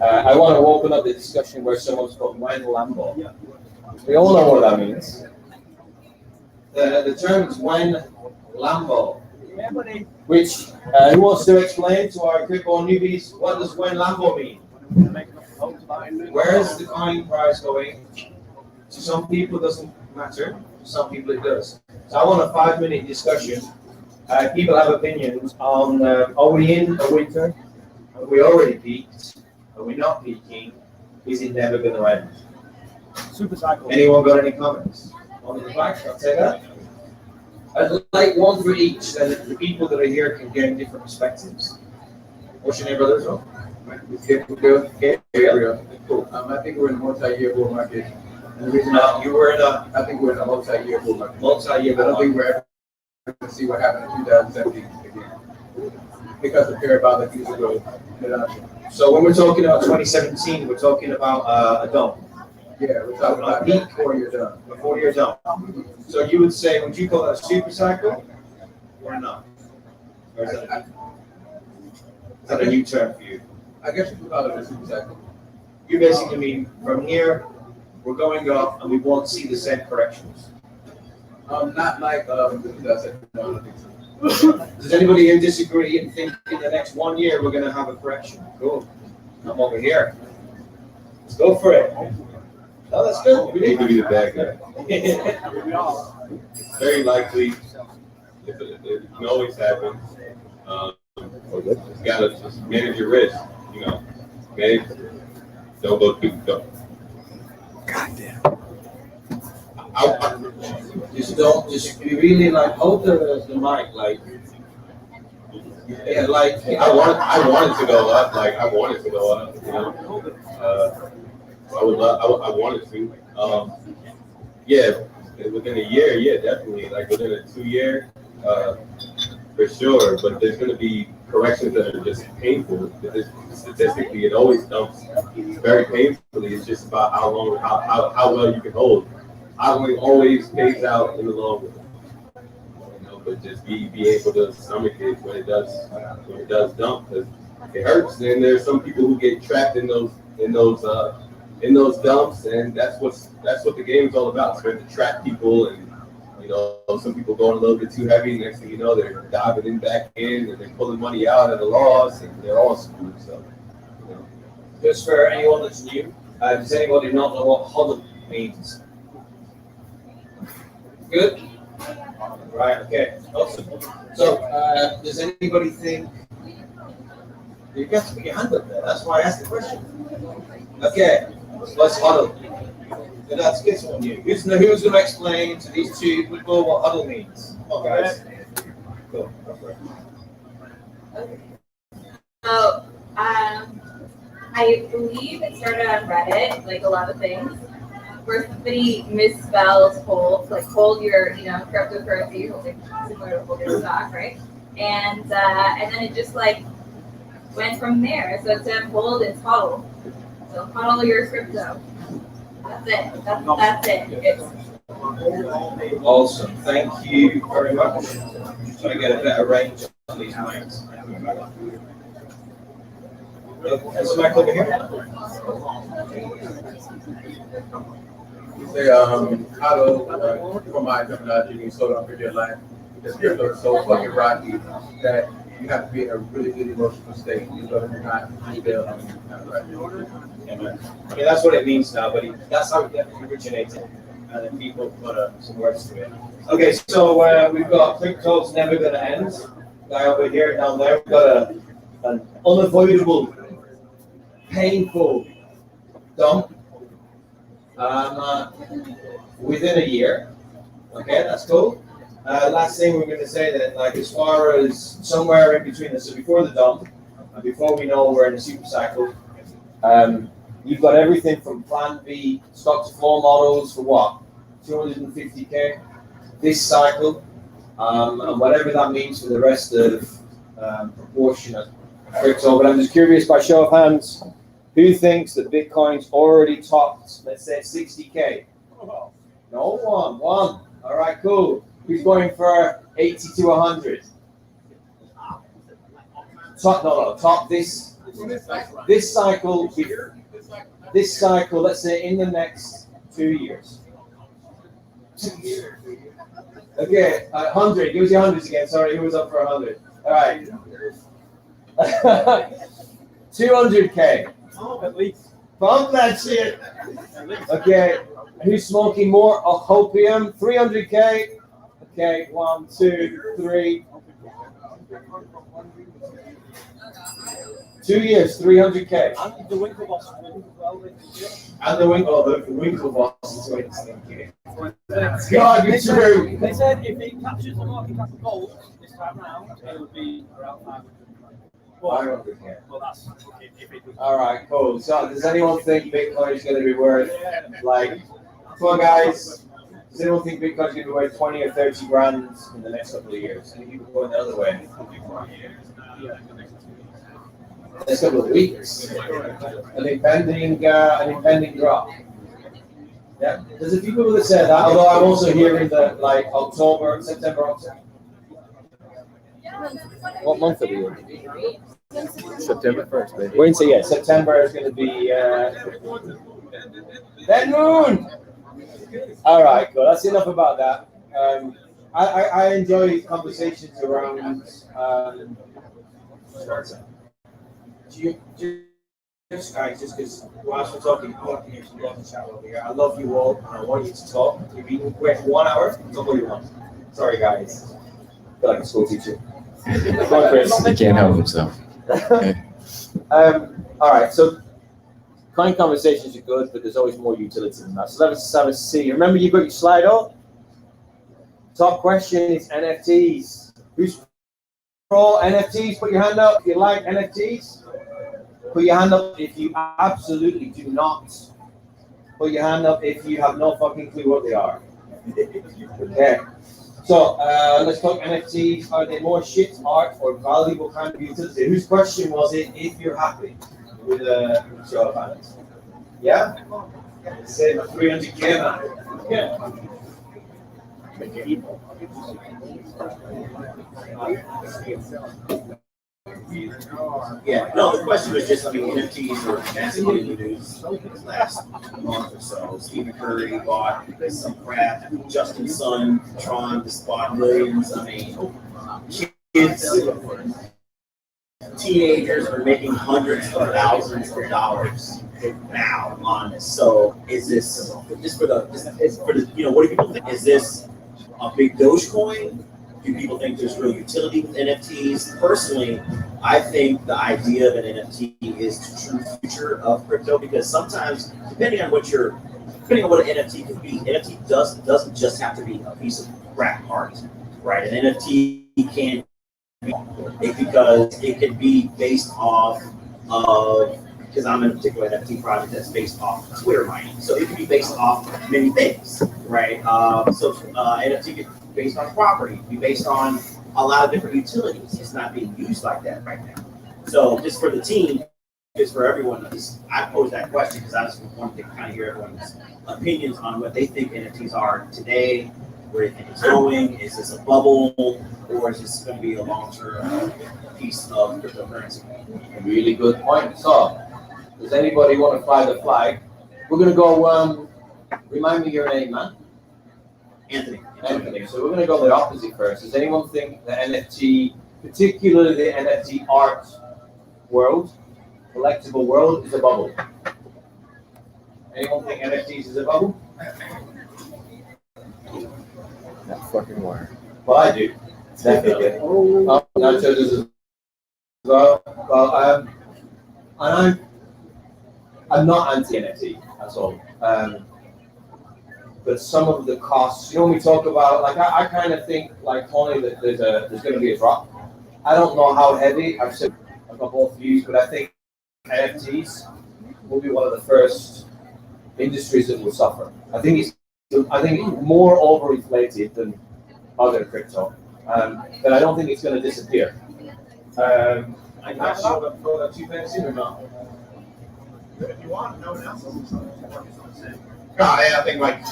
I want to open up the discussion where someone's put when Lambo. We all know what that means. The term is when Lambo, which who wants to explain to our crypto newbies what does when Lambo mean? Where is the coin price going? To some people, it doesn't matter. To some people, it does. So I want a 5-minute discussion. People have opinions on: are we in a winter? Have we already peaked? Are we not peaking? Is it never going to end? Super cycle. Anyone got any comments? On the back, I'll take that. I'd like one for each, so that the people that are here can gain different perspectives. What's your name, brother? Cool. I think we're in a multi-year bull market. And the reason You were in a I think we're in a multi-year bull market. multi-year I don't bull think market. we're ever going to see what happened in 2017 again. Because of parabolic user growth. So when we're talking about 2017, we're talking about a dome. Yeah, we're talking about peak before you're done. Before you're done. So you would say, would you call that a super cycle or not? Or is that a new term for you? I guess you could call it a super cycle. You basically mean from here, we're going up and we won't see the same corrections. Not like the 2017. No, I don't think so. Does anybody here disagree and think in the next 1 year we're going to have a correction? Cool. I'm over here. Let's go for it. Oh, that's good. We need to be the bad guy. It's very likely. It can always happen. You gotta just manage your risk. You know, manage. Don't go too tough. Goddamn. Just be really like, hold the mic, like, yeah, like, I wanted to go up. Like I wanted to go up. You know, I wanted to. Yeah, within a year, yeah, definitely. Like within a 2 year, for sure. But there's going to be corrections that are just painful. Statistically, it always dumps very painfully. It's just about how long, how well you can hold. Hodling always pays out in the long run. You know, but just be able to stomach it when it does dump, because it hurts. And there's some people who get trapped in those dumps, and that's what the game's all about. It's meant to trap people, and you know, some people going a little bit too heavy. Next thing you know, they're diving in back in, and they're pulling money out at a loss, and they're all screwed. So, you know. Just for anyone that's new, does anybody not know what HODL means? Good? Right, okay, awesome. So, does anybody think, you got to put your hand up there, that's why I asked the question. Okay, let's HODL. So that's good one you. Who's going to explain to these two people what HODL means? Come on, guys. Cool. So, I believe it started on Reddit, like a lot of things, where somebody misspells hold, like hold your, cryptocurrency, holding similar to holding stock, right? And then it just like went from there. So instead of hold, it's HODL. So HODL your crypto. That's it. That's it. It's Awesome. Thank you very much. Trying to get a better range on these mics. There's a mic over here. You say, how to, for my terminology, you slow down for your life. This crypto is so fucking rocky that you have to be in a really good emotional state. You know, not feel I mean, I mean, that's what it means now, but that's how it definitely originated. and then people put some words to it. Okay, so we've got Crypto's Never Gonna End. Guy over here, down there. We've got an unavoidable, painful dump within a year. Okay, that's cool. Last thing we're going to say that, like, as far as somewhere in between this, so before the dump, and before we know we're in a super cycle, you've got everything from Plan B, stock to floor models for what? 250K this cycle, and whatever that means for the rest of proportionate crypto. But I'm just curious, by show of hands, who thinks that Bitcoin's already topped, let's say, 60K? No one. One. All right, cool. Who's going for 80 to 100? Top this cycle. This cycle, let's say, in the next 2 years. 2 years. Okay, 100. Give us your hundreds again. Sorry, who was up for 100? All right. 200K. At least. Bump that shit. Okay. Who's smoking more opium? 300K. Okay, 1, 2, 3. 2 years, 300K. And the Winklevoss win as well. And the Winklevoss is going God, you're true. They said if it captures the market cap of gold this time round, it would be around 500. 500K. Well, that's if it was. All right, cool. So, does anyone think Bitcoin is going to be worth, like, come on, guys? Does anyone think Bitcoin is going to be worth 20 or 30 grand in the next couple of years? Any people going the other way? Next couple of weeks. An impending drop. Yeah, there's a few people that say that, although I'm also hearing that, like, September, October. What month are we in? September 1st, baby. We're into, yeah, September is going to be then moon. All right, cool. That's enough about that. I enjoy conversations around. Just guys, just because whilst we're talking, I want to hear some love and chat over here. I love you all, and I want you to talk. If you can wait 1 hour, talk what you want. Sorry, guys. I feel like a school teacher. Go on, Chris. He can't help himself. Okay. All right, so kind conversations are good, but there's always more utility than that. So let's have a see. Remember, you've got your slide up. Top question is NFTs. Who's for all NFTs? Put your hand up if you like NFTs. Put your hand up if you absolutely do not. Put your hand up if you have no fucking clue what they are. Okay. So let's talk NFTs. Are they more shit art or valuable kind of utility? Whose question was it? If you're happy with a show of hands, yeah. Say 300K man. Yeah. Yeah, no, the question was just, I mean, NFTs are massively in the news last month or so. Stephen Curry bought some crap, Justin Sun, Tron just bought millions. I mean, kids, teenagers are making hundreds of thousands of dollars now on this. So is this just for the, you know, what do people think? Is this a big Dogecoin? Do people think there's real utility with NFTs? Personally, I think the idea of an NFT is the true future of crypto, because sometimes, depending on what an NFT could be, NFT doesn't just have to be a piece of crap art, right? An NFT can be because it can be based off of, because I'm in a particular NFT project that's based off Twitter mining, so it can be based off many things, right? NFT can based on property, be based on a lot of different utilities. It's not being used like that right now. So just for the team, just for everyone, I posed that question because I just wanted to kind of hear everyone's opinions on what they think NFTs are today, where they think it's going. Is this a bubble, or is this going to be a long-term piece of cryptocurrency? Really good point. So, does anybody want to fly the flag? We're going to go, remind me your name, man. Anthony. So we're going to go the opposite first. Does anyone think the NFT, particularly the NFT art world, collectible world, is a bubble? Anyone think NFTs is a bubble? fucking wire. Well, I do. Definitely. Nacho does as well. Well, and I'm not anti-NFT at all. But some of the costs, when we talk about, like, I kind of think, like Tony, that there's going to be a drop. I don't know how heavy. I've got both views, but I think NFTs will be one of the first industries that will suffer. I think it's more overinflated than other crypto, but I don't think it's going to disappear. I can't throw that 2 pence in or not. If you want, no one else will. No, I think like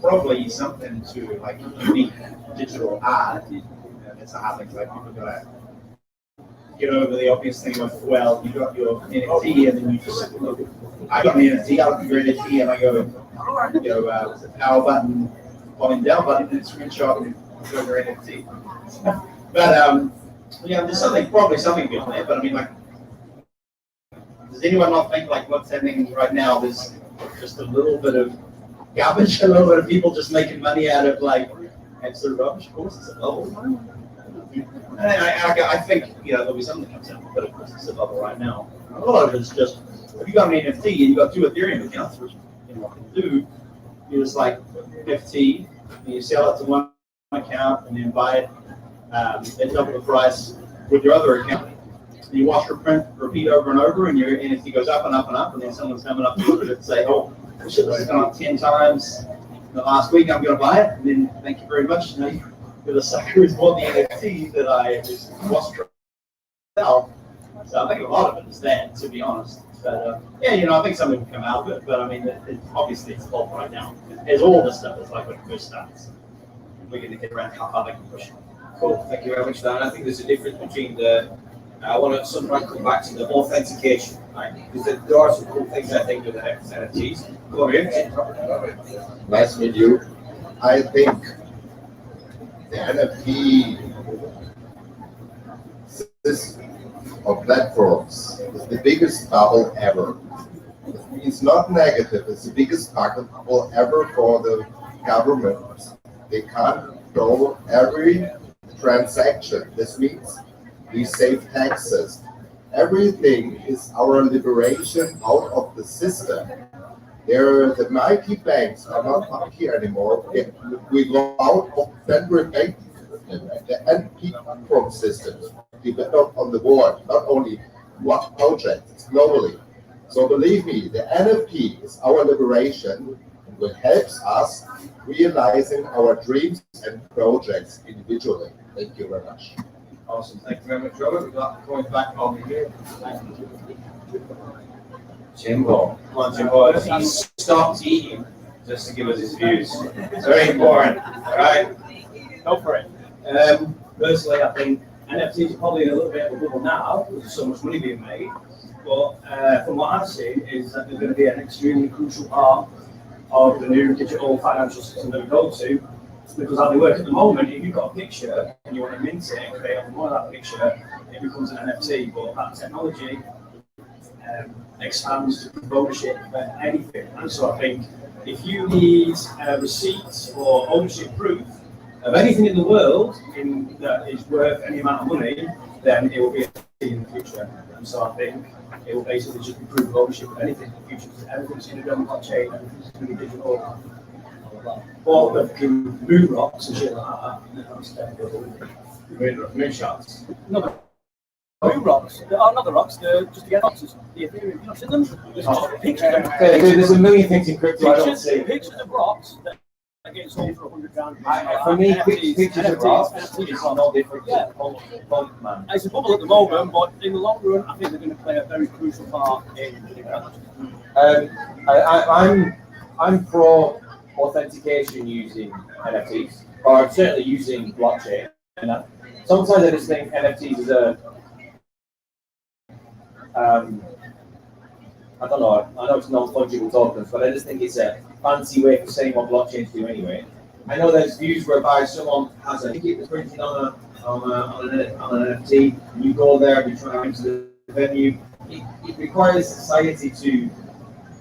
probably something to like unique digital art. It's a hard thing. Like people gotta get over the obvious thing of, well, you got your NFT and then you just look. I got an NFT. I look at your NFT and I go, power button, volume down button, and screenshot and go your NFT. But there's probably something beyond that. But I mean, like, does anyone not think like what's happening right now? There's just a little bit of garbage, a little bit of people just making money out of like absolute rubbish. Of course, it's a bubble. And I think there'll be something that comes out, but of course it's a bubble right now. A lot of it's just if you got an NFT and you got 2 Ethereum accounts, which you can do, you just like NFT and you sell it to one account and then buy it at double the price with your other account. You watch repeat over and over, and your NFT goes up and up and up, and then someone's coming up to look at it and say, "Oh, shit, this has gone up 10 times in the last week. I'm going to buy it." And then, thank you very much. You're the sucker who's bought the NFT that I was trying to sell. So I think a lot of it is that, to be honest. But I think something will come out of it. But I mean, obviously it's fault right now. As all this stuff is like when it first starts. We're going to get around how far they can push it. Cool. Thank you very much, Dan. I think there's a difference between I want to sometimes come back to the authentication, right? Because there are some cool things I think with the NFTs. Go ahead. Nice to meet you. I think the NFT system or platforms is the biggest bubble ever. It's not negative, it's the biggest bubble ever for the government. They can't control every transaction. This means we save taxes. Everything is our liberation out of the system. The mighty banks are not mighty anymore. We go out of central banking system and the anti-platform systems developed on the board, not only one project, it's globally. So believe me, the NFT is our liberation and will help us realizing our dreams and projects individually. Thank you very much. Awesome. Thank you very much, Robert. We've got going back on here. Jimbo. Come on, Jimbo. He stopped eating just to give us his views. It's very important. All right? Go for it. Personally, I think NFTs are probably in a little bit of a bubble now because there's so much money being made. But from what I've seen is that they're going to be an extremely crucial part of the new digital financial system that we go to. Because how they work at the moment, if you've got a picture and you want to mint it and create more of that picture, it becomes an NFT. But that technology expands to ownership of anything. And so I think if you need receipts or ownership proof of anything in the world that is worth any amount of money, then it will be in the future. And so I think it will basically just be proof of ownership of anything in the future. Because everything's going to be on blockchain, everything's going to be digital. Or if you move rocks and shit like that, that's definitely Moonshots. no, moon rocks. Not the rocks, just to get boxes. The Ethereum, you not seen them? There's just pictures of There's a million things in crypto I don't see. pictures of rocks that get sold for $100,000. For me, pictures of rocks is no different to punk, man. It's a bubble at the moment, but in the long run, I think they're going to play a very crucial part in I'm pro authentication using NFTs, or certainly using blockchain. And sometimes I just think NFTs is I don't know, I know it's non-fungible tokens, but I just think it's a fancy way of saying what blockchains do anyway. I know there's views whereby someone has a ticket that's printed on an NFT, and you go there and you try to enter the venue. It requires society to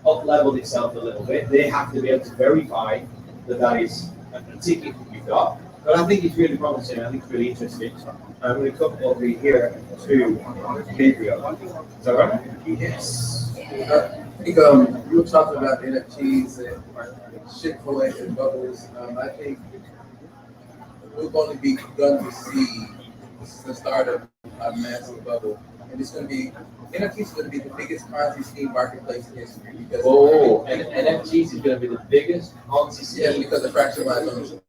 up-level itself a little bit. They have to be able to verify that is a ticket you've got. But I think it's really promising. I think it's really interesting. I'm going to come over here to Gabriel. Is that right? Yes. I think you were talking about NFTs and shitcoin and bubbles. I think we've only begun to see the start of a massive bubble, and it's going to be NFTs is going to be the biggest Ponzi scheme marketplace in history because and NFTs is going to be the biggest Ponzi scheme. Yes, because of fractionalized ownership.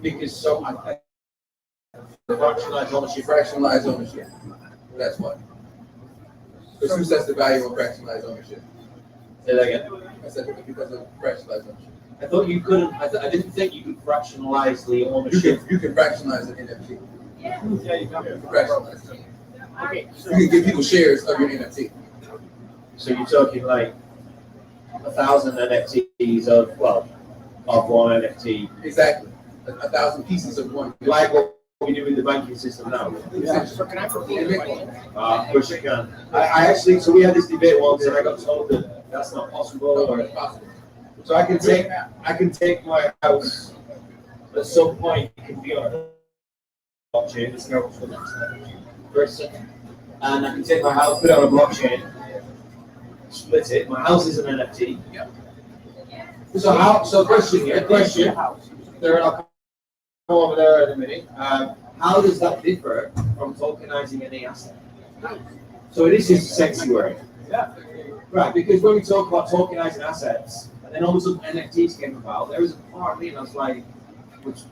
Because so fractionalized ownership. Fractionalized ownership. That's what. Because who sets the value of fractionalized ownership? Say that again. I said because of fractionalized ownership. I thought you couldn't. I didn't think you could fractionalize the ownership. You can fractionalize an NFT. Yeah, you can. Fractionalize it. Okay. So You can give people shares of your NFT. So you're talking like 1,000 NFTs of one NFT. Exactly. 1,000 pieces of one. Like what we do in the banking system now. Yeah. So can I propose a question? Of course you can. I actually, so we had this debate once, and I got told that that's not possible. No, it's possible. So I can take my house. At some point, it can be on a blockchain. There's no person, and I can take my house, put it on a blockchain, split it. My house is an NFT. Yeah. So how? So question here. Question. There, I'll come over there in a minute. How does that differ from tokenizing any asset? So this is a sexy word. Yeah. Right, because when we talk about tokenizing assets, and then all of a sudden NFTs came about, there was a part of me and I was like, what's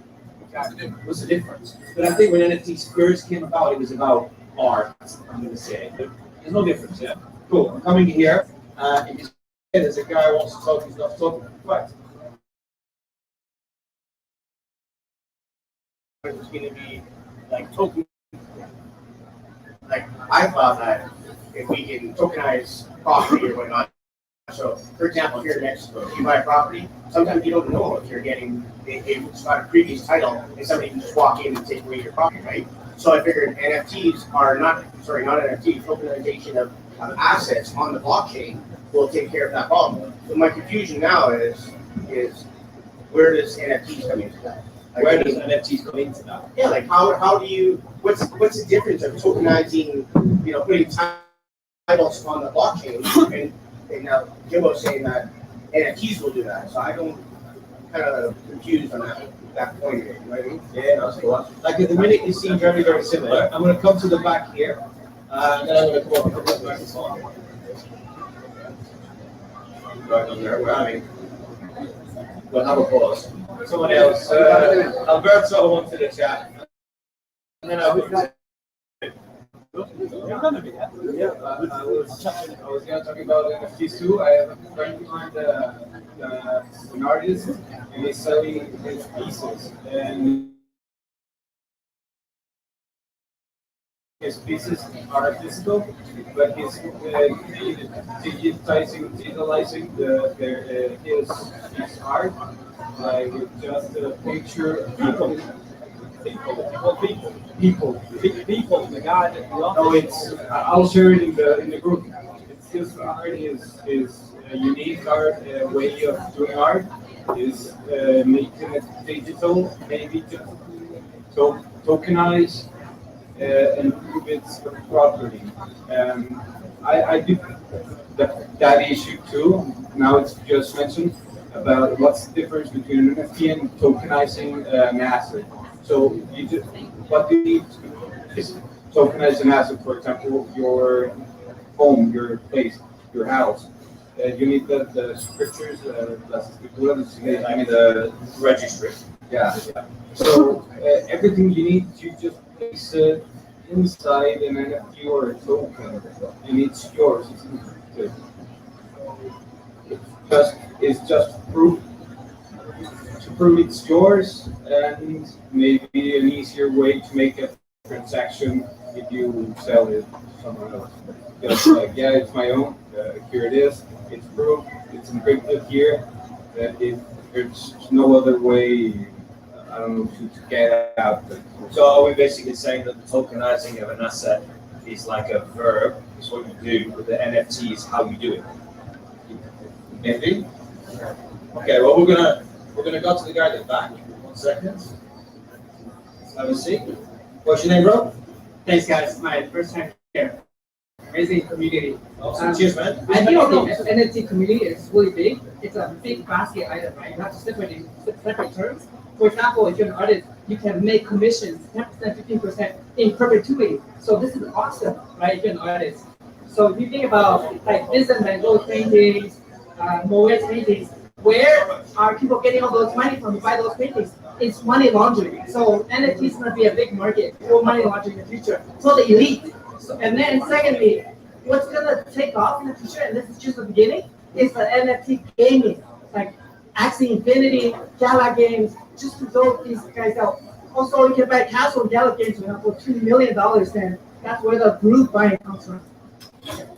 the difference? But I think when NFTs first came about, it was about art, I'm going to say. There's no difference, yeah? Cool, I'm coming here. If you say there's a guy who wants to talk, he's not talking. Right. It's going to be like token. Like I thought that if we can tokenize property or whatnot. So, for example, here in Mexico, if you buy a property, sometimes you don't know if you're getting it's got a previous title, and somebody can just walk in and take away your property, right? So I figured NFTs are not NFTs, tokenization of assets on the blockchain will take care of that problem. But my confusion now is where does NFTs come into that? Like, Where does NFTs come into that? Yeah, like how do you what's the difference of tokenizing, putting titles on the blockchain and now Jimbo's saying that NFTs will do that. So I'm kind of confused on that point here, you know what I mean? Yeah, that's cool. Like at the minute it seems very, very similar. I'm going to come to the back here, and then I'm going to come up with the microphone. Right on there, we're having. We'll have a pause. Someone else, Alberto wants to the chat. And then I was going to talk about NFTs too. I have a friend of mine, an artist, and he's selling his pieces. And his pieces are physical, but he's digitalizing his art, like with just a picture of people, the guy that no, it's I'll share it in the group. It's just art is a unique art way of doing art is making it digital, maybe just tokenize and prove its property. I did that issue too. Now it's just mentioned about what's the difference between an NFT and tokenizing an asset. So what do you need to tokenize an asset? For example, your home, your place, your house. You need the scriptures, the registry. Yeah. So everything you need to just place it inside an NFT or a token, and it's yours. It's just proof. To prove it's yours, and maybe an easier way to make a transaction if you sell it to someone else. Just like, yeah, it's my own. Here it is. It's proof. It's encrypted here. There's no other way. I don't know to get out. So are we basically saying that the tokenizing of an asset is like a verb? It's what you do, but the NFT is how you do it. Maybe. Okay. Well, we're We're going to go to the guy at the back. 1 second. Let's have a seat. What's your name, bro? Thanks, guys. My first time here. Amazing community. Awesome. Cheers, man. I think the NFT community is really big. It's a big basket item, right? You have to separate in separate terms. For example, if you're an artist, you can make commissions 10%, 15% in perpetuity. So this is awesome, right? If you're an artist. So if you think about like Vincent Van Gogh paintings, Moet paintings, where are people getting all those money from to buy those paintings? It's money laundering. So NFT is going to be a big market for money laundering in the future for the elite. So, and then secondly, what's going to take off in the future, and this is just the beginning, is the NFT gaming, like Axie Infinity, Gala Games, just to throw these guys out. Also, you can buy Castle Gala Games for $2 million, and that's where the group buying comes from.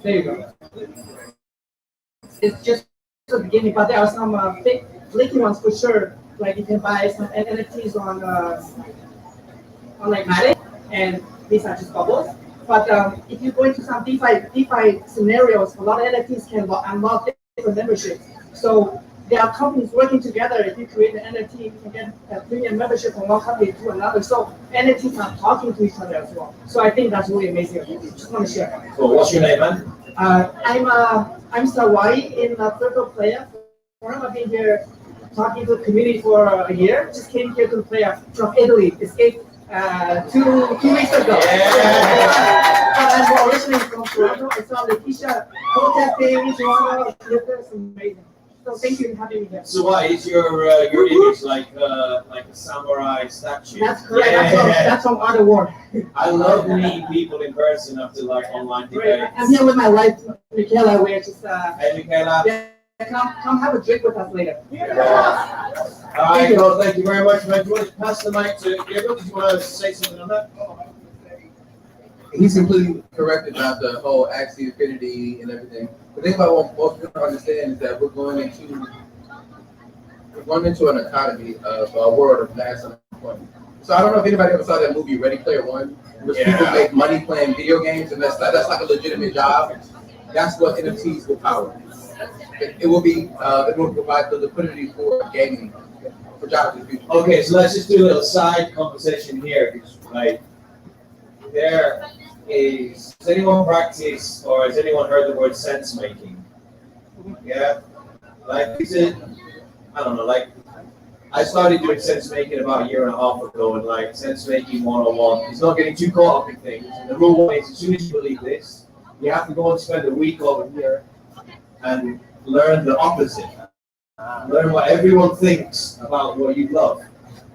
There you go. It's just the beginning, but there are some flaky ones for sure. Like you can buy some NFTs on like Matic, and these are just bubbles. But if you go into some DeFi scenarios, a lot of NFTs can unlock different memberships. So there are companies working together. If you create an NFT, you can get a premium membership from one company to another. So NFTs are talking to each other as well. So I think that's really amazing. Just want to share. Cool. What's your name, man? I'm Sawai in PLAYA forum. I've been here talking to the community for a year. Just came here to PLAYA from Italy. Escaped 2 weeks ago. I'm originally from Toronto. I saw Letitia protesting in Toronto. It's amazing. So thank you for having me here. So why is your image like a samurai statue? That's correct. Yeah. That's from Art of War. I love meeting people in person after like online debates. I'm here with my wife, Michaela. We're just hey, Michaela. Yeah, come have a drink with us later. Yeah. All right, well, thank you very much, man. Do you want to pass the mic to Gabriel? Did you want to say something on that? He's completely correct about the whole Axie Infinity and everything. The thing about what most people don't understand is that we're going into an economy of a world of mass unemployment. So I don't know if anybody ever saw that movie Ready Player One, which people make money playing video games, and that's like a legitimate job. That's what NFTs will power. It will provide the liquidity for gaming, for jobs in the future. Okay, so let's just do a little side conversation here, right? Has anyone practiced or has anyone heard the word sense making? Yeah? Like, is it, I don't know, like, I started doing sense making about 1.5 years ago, and like, sense making 101 is not getting too caught up in things. And the rule one is, as soon as you believe this, you have to go and spend a week over here and learn the opposite. Learn what everyone thinks about what you love.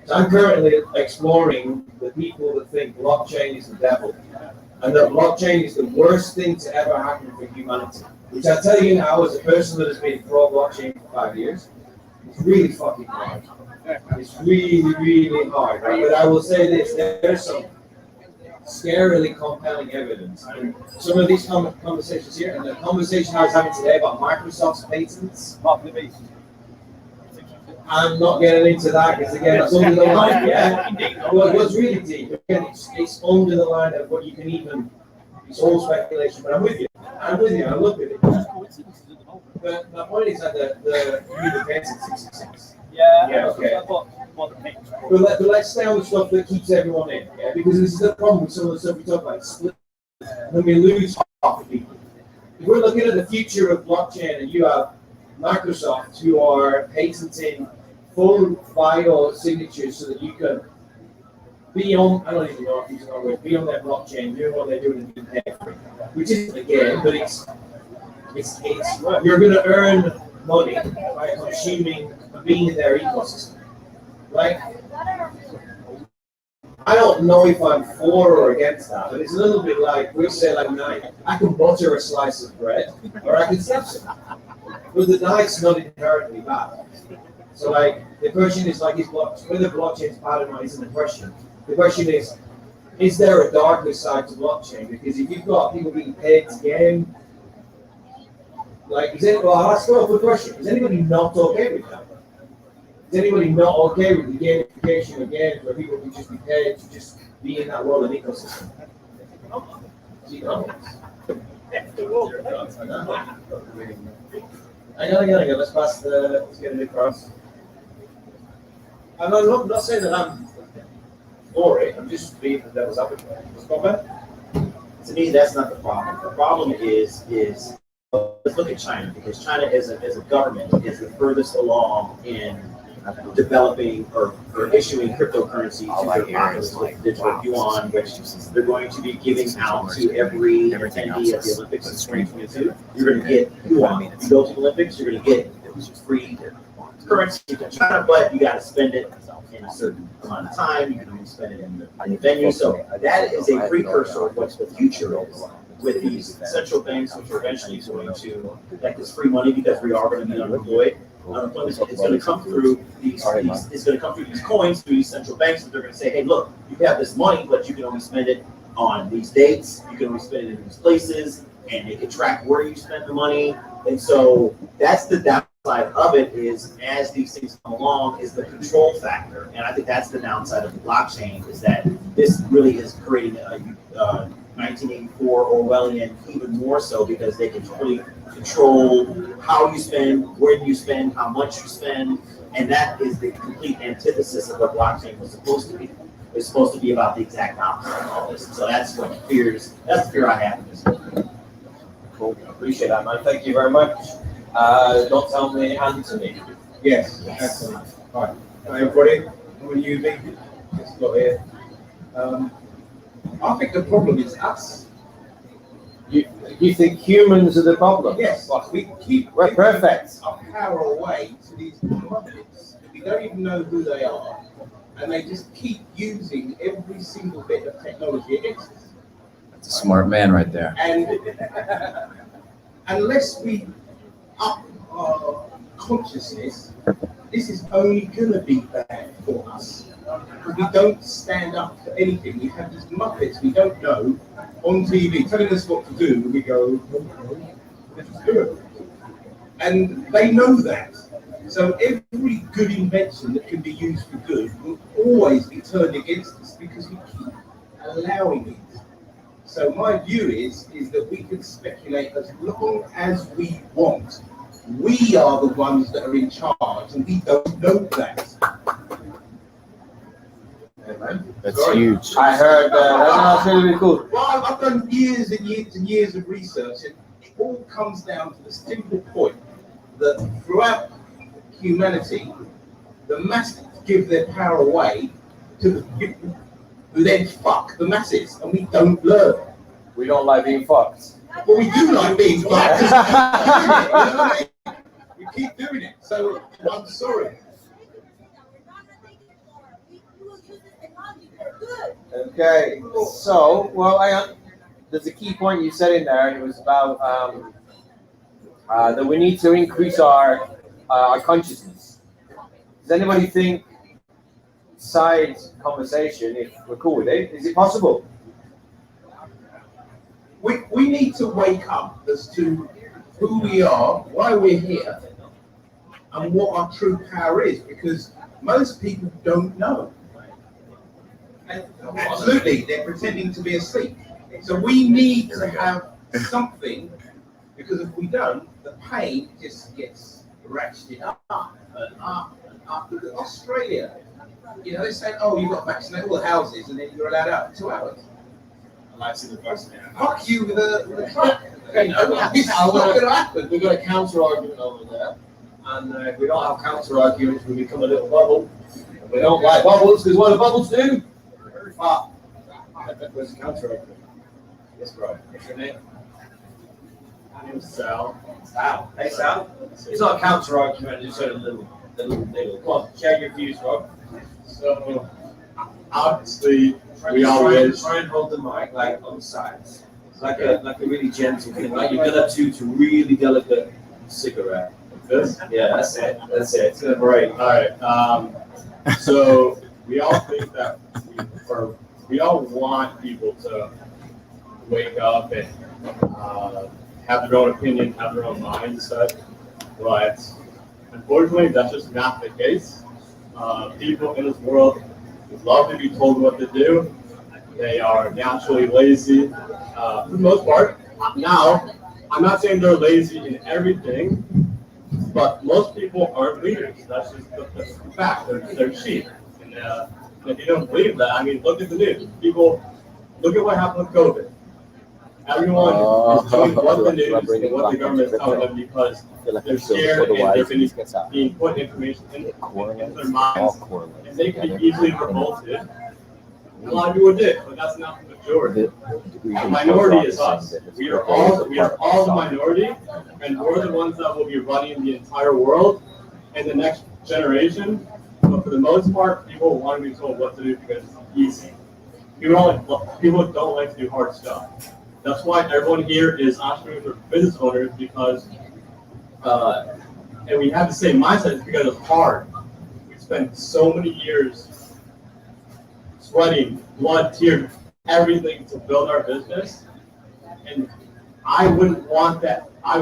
So I'm currently exploring the people that think blockchain is the devil, and that blockchain is the worst thing to ever happen for humanity. Which I tell you now, as a person that has been pro blockchain for 5 years, it's really fucking hard. It's really, really hard. Right? But I will say this: there's some scarily compelling evidence. And some of these conversations here, and the conversation I was having today about Microsoft's patents. I'm not getting into that because again, it's under the line. Yeah, well, it was really deep. Again, it's under the line of what you can even. It's all speculation, but I'm with you. I'm look at it. But my point is that the patents in 66. Yeah. Okay. But let's stay on the stuff that keeps everyone in. Yeah, because this is the problem with some of the stuff we talk about. Split, when we lose half the people. If we're looking at the future of blockchain, and you have Microsoft, who are patenting full bio signatures so that you can be on, I don't even know if these are words, be on their blockchain, doing what they're doing and being paid for it. Which isn't a game, but it's you're going to earn money by consuming and being in their ecosystem. Right? I don't know if I'm for or against that, but it's a little bit like, we say like, I can butter a slice of bread, or I can stab some. But the knife's not inherently bad. So like, the question is like, whether blockchain is bad or not isn't the question. The question is there a darker side to blockchain? Because if you've got people being paid to game, like, I'll ask you a question. Is anybody not okay with that? Is anybody not okay with the gamification of games where people can just be paid to just be in that world and ecosystem? Hang on. Let's get it across. And I'm not saying that I'm for it. I'm just being the devil's advocate. To me, that's not the problem. The problem is let's look at China, because China as a government is the furthest along in developing or issuing cryptocurrency to their populace with digital yuan, which they're going to be giving out to every attendee at the Olympics in 2022. You're going to get yuan. If you go to the Olympics, you're going to get free currency to China, but you got to spend it in a certain amount of time. You can only spend it in the venue. So that is a precursor of what the future is with these central banks, which are eventually going to collect this free money, because we are going to be unemployed. Unemployment is going to come through these coins through these central banks, and they're going to say, hey, look, you have this money, but you can only spend it on these dates. You can only spend it in these places, and they can track where you spend the money. And so that's the downside of it, is as these things come along, is the control factor. And I think that's the downside of the blockchain, is that this really is creating a 1984 Orwellian, even more so, because they can really control how you spend, when you spend, how much you spend, and that is the complete antithesis of what blockchain was supposed to be. It's supposed to be about the exact opposite of all this. So that's what that's the fear I have in this. Cool. Appreciate that, man. Thank you very much. Don't tell me, Anthony. Yes, excellent. Right. Hi, everybody. How are you, Vic? Let's go here. I think the problem is us. You think humans are the problem? Yes. Well, we're perfect. Our power away to these commodities. We don't even know who they are. And they just keep using every single bit of technology against us. That's a smart man right there. And unless we up our consciousness, this is only going to be bad for us. Because we don't stand up for anything. We have these muppets we don't know on TV telling us what to do, and we go, let's do it. And they know that. So every good invention that can be used for good will always be turned against us because we keep allowing it. So my view is that we can speculate as long as we want. We are the ones that are in charge, and we don't know that. That's huge. I heard that's really cool. Well, I've done years and years and years of research, and it all comes down to the simple point that throughout humanity, the masses give their power away to the people who then fuck the masses, and we don't learn. We don't like being fucked. Well, we do like being fucked. We keep doing it. So I'm sorry. Okay, so, well, there's a key point you said in there, and it was about that we need to increase our consciousness. Does anybody think, side conversation, if we're cool with it, is it possible? We need to wake up as to who we are, why we're here, and what our true power is, because most people don't know. Absolutely, they're pretending to be asleep. So we need to have something, because if we don't, the pain just gets ratcheted up and up and up. Look at Australia. You know, they say, oh, you've got to vaccinate all the houses and then you're allowed out in 2 hours. Fuck you with a truck. You know, it's not going to happen. We've got a counter argument over there, and if we don't have counter arguments, we become a little bubble. And we don't like bubbles, because what do bubbles do? Ah, where's the counter argument? Yes, bro. What's your name? My name's Sal. Sal. Hey, Sal. It's not a counter argument. It's sort of a little. Come on, share your views, Rob. So, obviously, we always try and hold the mic like on sides, like a really gentle thing, like you're gonna do to really delicate cigarette. this. Yeah, that's it. That's it. It's gonna break. All right. So we all think that we all want people to wake up and have their own opinion, have their own mindset, but unfortunately, that's just not the case. People in this world love to be told what to do. They are naturally lazy for the most part. Now, I'm not saying they're lazy in everything, But most people aren't leaders. That's just the fact. They're sheep. And if you don't believe that, I mean, look at the news. People, look at what happened with COVID. Everyone is doing what the news and what the government is telling them because they're scared and they're being put information into their minds. And they can be easily revolted. A lot of people did, but that's not the majority. The minority is us. We are all the minority, and we're the ones that will be running the entire world in the next generation. But for the most part, people want to be told what to do because it's easy. People don't like to do hard stuff. That's why everyone here is entrepreneurs or business owners because, and we have the same mindset. It's because it's hard. We spent so many years sweating, blood, tears, everything to build our business. And I wouldn't want that. I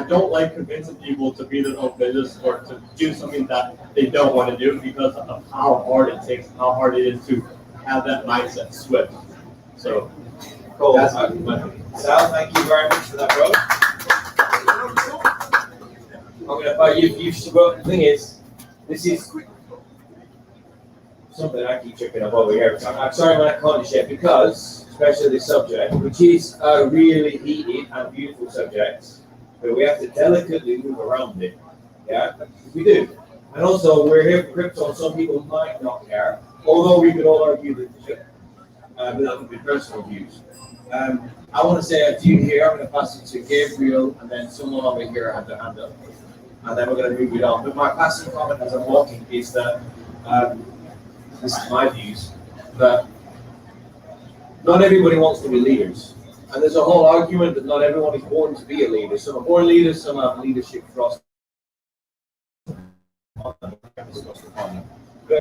don't like convincing people to be their own business or to do something that they don't want to do because of how hard it takes, how hard it is to have that mindset switch. So, cool. That's my question. Sal, thank you very much for that, bro. I'm gonna buy you. The thing is, this is something I keep tripping up over here. I'm sorry when I can't share because, especially this subject, which is a really heated and beautiful subject, but we have to delicately move around it. Yeah, we do. And also, we're here for crypto, and some people might not care, although we could all argue that they should. But that would be personal views. I want to say a few here. I'm going to pass it to Gabriel, and then someone over here had their hand up, and then we're going to move it on. But my passing comment as I'm walking is that. This is my views, that not everybody wants to be leaders. And there's a whole argument that not everyone is born to be a leader. Some are born leaders, some have leadership thrust. But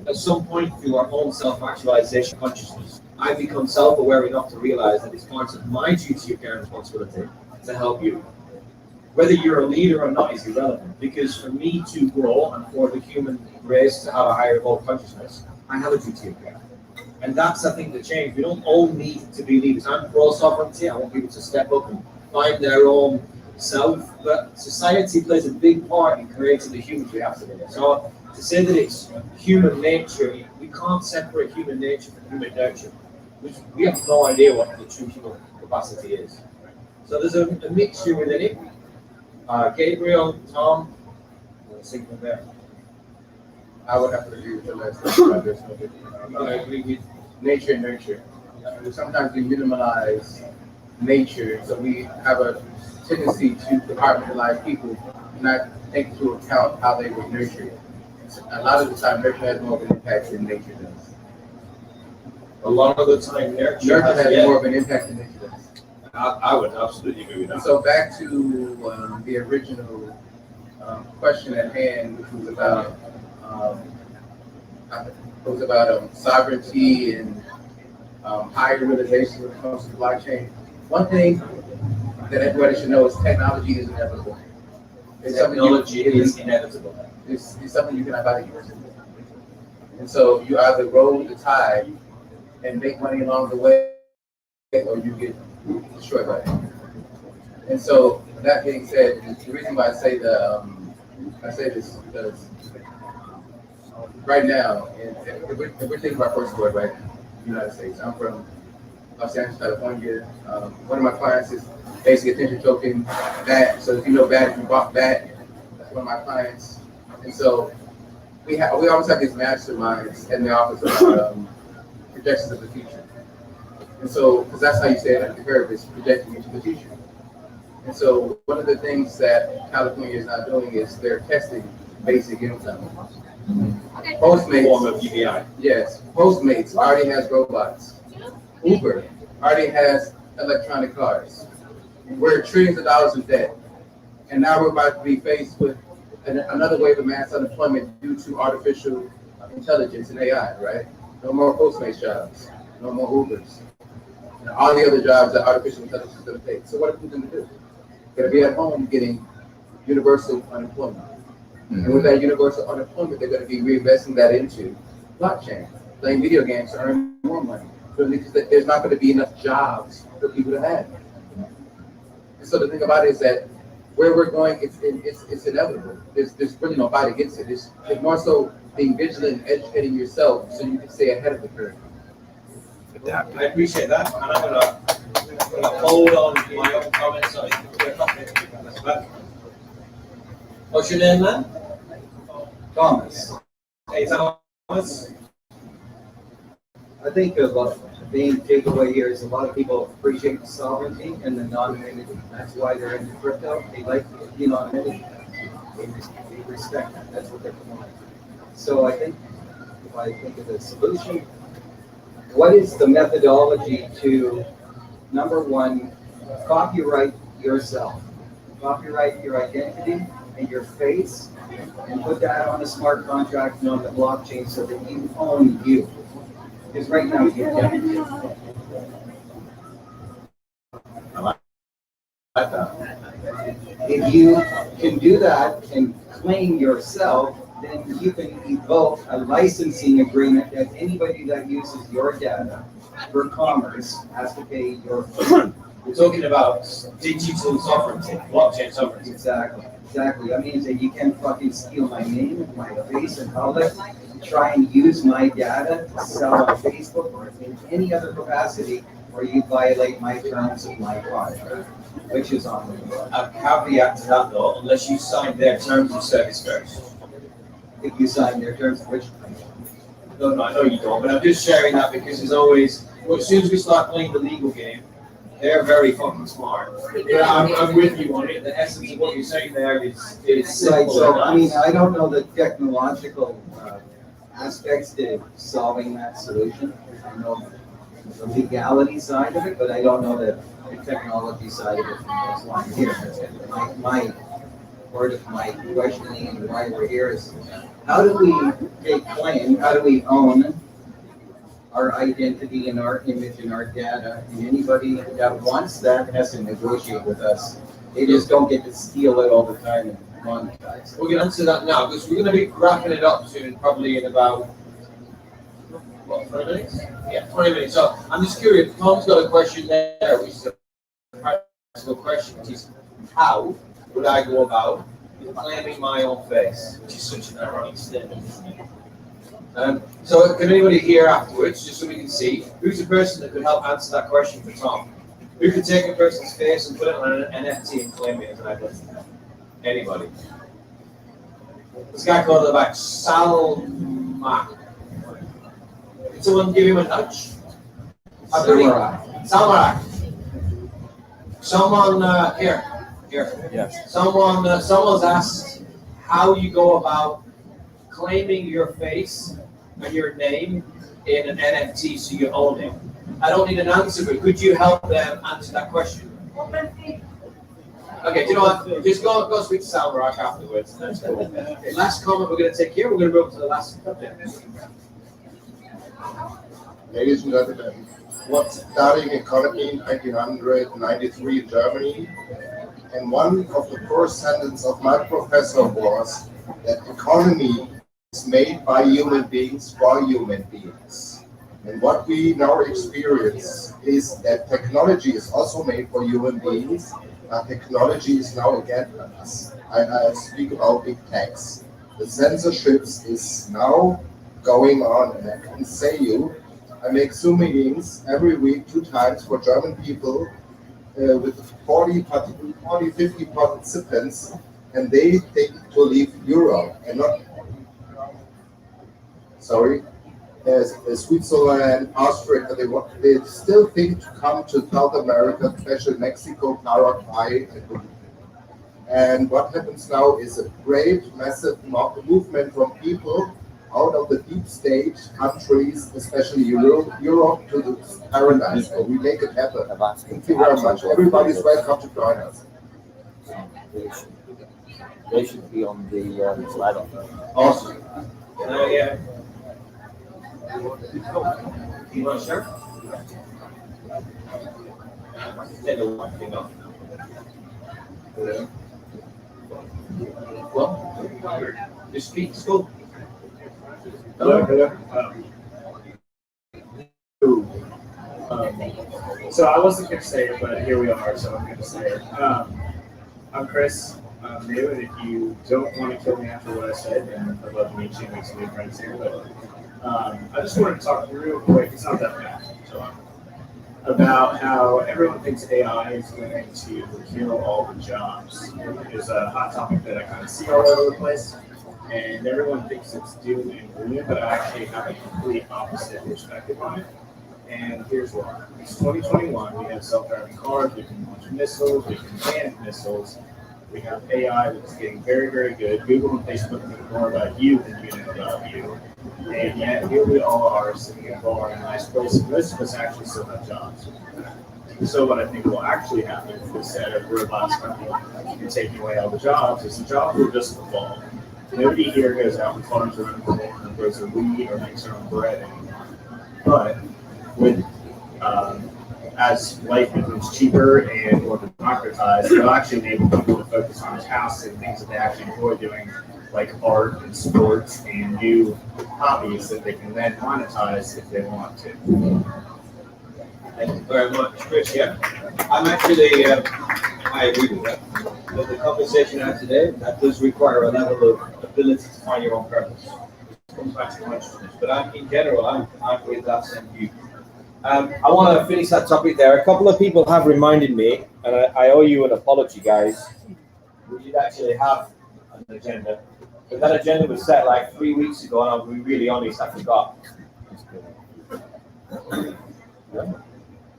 at some point through our own self-actualization consciousness, I become self-aware enough to realize that it's part of my duty of care and responsibility to help you. Whether you're a leader or not is irrelevant, because for me to grow and for the human race to have a higher evolved consciousness, I have a duty of care. And that's, I think, the change. We don't all need to be leaders. I'm pro-sovereignty. I want people to step up and find their own self. But society plays a big part in creating the humans we have today. So to say that it's human nature, we can't separate human nature from human nurture. We have no idea what the true human capacity is. So there's a mixture within it. Gabriel, Tom, we'll see from there. I would have to agree with the last thing. I agree with nature and nurture. Sometimes we minimize nature, so we have a tendency to compartmentalize people and not take into account how they were nurtured. A lot of the time, nurture has more of an impact than nature does. A lot of the time, nurture has more of an impact than nature does. I would absolutely agree with that. So back to the original question at hand, which was about sovereignty and higher realization when it comes to blockchain. One thing that everybody should know is technology is inevitable. Technology is inevitable. It's something you cannot buy. And so you either roll the tide and make money along the way, or you get destroyed by it. And so that being said, the reason why I say this because right now, if we're thinking about first world right now, United States. I'm from Los Angeles, California. One of my clients is basically attention token BAT. So if you know BAT, if you bought BAT, that's one of my clients. And so we always have these masterminds in the office about projections of the future. And so, because that's how you say it at the curve, is projecting into the future. And so one of the things that California is now doing is they're testing basic income. Postmates, yes, Postmates already has robots. Uber already has electronic cars. We're trillions of dollars in debt. And now we're about to be faced with another wave of mass unemployment due to artificial intelligence and AI, right? No more Postmates jobs, no more Ubers, and all the other jobs that artificial intelligence is going to take. So what are people going to do? They're going to be at home getting universal unemployment. And with that universal unemployment, they're going to be reinvesting that into blockchain, playing video games to earn more money. So there's not going to be enough jobs for people to have. And so the thing about it is that where we're going, it's inevitable. There's really no fight against it. It's more so being vigilant and educating yourself so you can stay ahead of the curve. I appreciate that, and I'm gonna hold on to my own comments. So what's your name, man? Thomas. Hey, Thomas. I think a lot of the main takeaway here is a lot of people appreciate the sovereignty and the anonymity. That's why they're into crypto. They like the anonymity. They respect that. That's what they're promoting. So I think, if I think of the solution, what is the methodology to, number one, copyright yourself? Copyright your identity and your face, and put that on a smart contract and on the blockchain so that you own you. Because right now you don't. I like that. If you can do that and claim yourself, then you can evoke a licensing agreement that anybody that uses your data for commerce has to pay your fee. We're talking about digital sovereignty, blockchain sovereignty. Exactly. That means that you can't fucking steal my name, my face, and all that. Try and use my data to sell on Facebook or in any other capacity, or you violate my terms of my contract, which is on the book. A caveat to that though, unless you sign their terms of service first. If you sign their terms, which No, I know you don't, but I'm just sharing that because there's always, well, as soon as we start playing the legal game, they're very fucking smart. Yeah, I'm with you on it. The essence of what you're saying there is right. simple. So I mean, I don't know the technological aspects to solving that solution. I know the legality side of it, but I don't know the technology side of it. That's why I'm here. That's my part of my questioning and why we're here is, how do we take claim? How do we own our identity and our image and our data? And anybody that wants that has to negotiate with us. They just don't get to steal it all the time and monetize it. We're going to answer that now because we're going to be wrapping it up soon, probably in about, what, 20 minutes? Yeah, 20 minutes. So I'm just curious, Tom's got a question there, which is a practical question, which is how would I go about claiming my own face, which is such an ironic statement. So can anybody here afterwards, just so we can see, who's the person that could help answer that question for Tom? Who could take a person's face and put it on an NFT and claim it as an identity? Anybody? This guy called the back, Salma. Can someone give him a nudge? Salma. Someone here. Yes. Someone's asked how you go about claiming your face and your name in an NFT so you own it. I don't need an answer, but could you help them answer that question? Okay, do you know what? Just go speak to Sal Rock afterwards. That's cool. Okay, last comment we're going to take here. We're going to move to the last subject. Ladies and gentlemen, was studying economy in 1993 in Germany, and one of the first sentences of my professor was that economy is made by human beings for human beings. And what we now experience is that technology is also made for human beings, but technology is now against us. I speak about big techs. The censorships is now going on, and I can say you, I make Zoom meetings every week 2 times for German people with 40, 50 participants, and they think to leave Europe and not, Switzerland, Austria, they still think to come to South America, especially Mexico, Paraguay, and what happens now is a great, massive movement from people out of the deep state countries, especially Europe, to the paradise. So we make it happen. Thank you very much. Everybody's welcome to join us. They should be on the slide. Awesome. Yeah. You want to share? Take the one thing off. Well, just speak to school. Hello. So I wasn't going to say it, but here we are, so I'm going to say it. I'm Chris. I'm new, and if you don't want to kill me after what I said, then I'd love to meet you and make some new friends here. But I just wanted to talk real quick. It's not that bad. So, about how everyone thinks AI is going to kill all the jobs. It's a hot topic that I kind of see all over the place, and everyone thinks it's doom and gloom, but I actually have a complete opposite perspective on it. And here's why. It's 2021. We have self-driving cars. We can launch missiles. We can man missiles. We have AI that's getting very, very good. Google and Facebook know more about you than you know about you. And yet here we all are sitting in a bar in a nice place, and most of us actually still have jobs. So what I think will actually happen instead of robots coming and taking away all the jobs is the jobs will just evolve. Nobody here goes out and farms their own corn or grows their wheat or makes their own bread anymore. But with as life becomes cheaper and more democratized, it'll actually enable people to focus on tasks and things that they actually enjoy doing, like art and sports and new hobbies that they can then monetize if they want to. Thank you very much, Chris. Yeah, I'm actually, I agree with that. But the conversation I had today, that does require a level of ability to find your own purpose. It comes back to consciousness. But in general, I'm with that same view. I want to finish that topic there. A couple of people have reminded me, and I owe you an apology, guys. We did actually have an agenda, but that agenda was set like 3 weeks ago, and I'll be really honest, I forgot.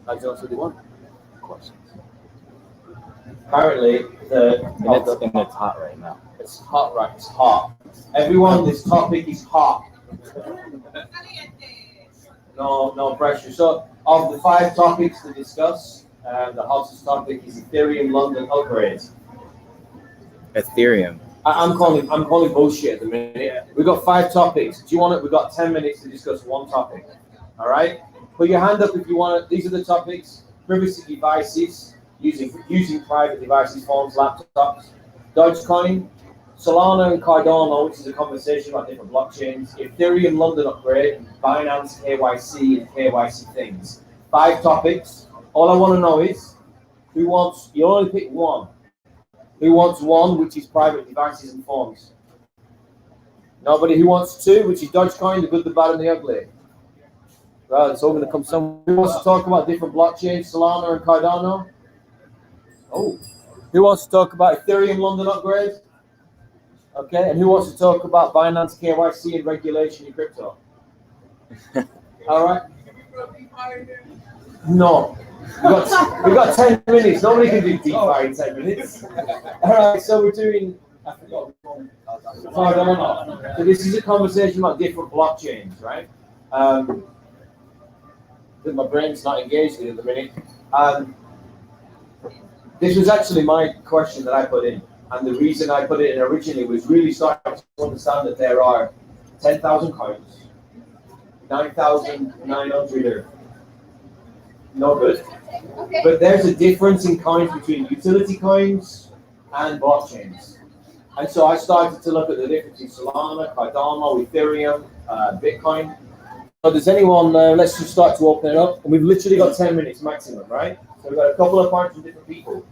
That's also the one. Of course. Apparently, it's hot right now. It's hot, right? It's hot. Everyone, this topic is hot. No pressure. So, of the 5 topics to discuss, the hottest topic is Ethereum London upgrade. Ethereum. I'm calling bullshit at the minute. We've got 5 topics. Do you want it? We've got 10 minutes to discuss one topic. All right. Put your hand up if you want it. These are the topics: privacy devices, using private devices, phones, laptops, Dogecoin, Solana and Cardano, which is a conversation about different blockchains, Ethereum London upgrade, Binance KYC and KYC things. 5 topics. All I want to know is who wants, you only pick one. Who wants 1, which is private devices and phones? Nobody. Who wants 2, which is Dogecoin, the good, the bad, and the ugly? Well, it's all going to come somewhere. Who wants to talk about different blockchains, Solana and Cardano? Oh. Who wants to talk about Ethereum London upgrade? Okay, and who wants to talk about Binance KYC and regulation in crypto? All right. No. We've got 10 minutes. Nobody can do DeFi in 10 minutes. All right, so we're doing, I forgot. Cardano. So this is a conversation about different blockchains, right? My brain's not engaged with it at the minute. This was actually my question that I put in. And the reason I put it in originally was really starting to understand that there are 10,000 coins, 9,900 are no good. But there's a difference in coins between utility coins and blockchains. And so I started to look at the difference in Solana, Cardano, Ethereum, Bitcoin. So does anyone, let's just start to open it up. And we've literally got 10 minutes maximum, right? So we've got a couple of points from different people.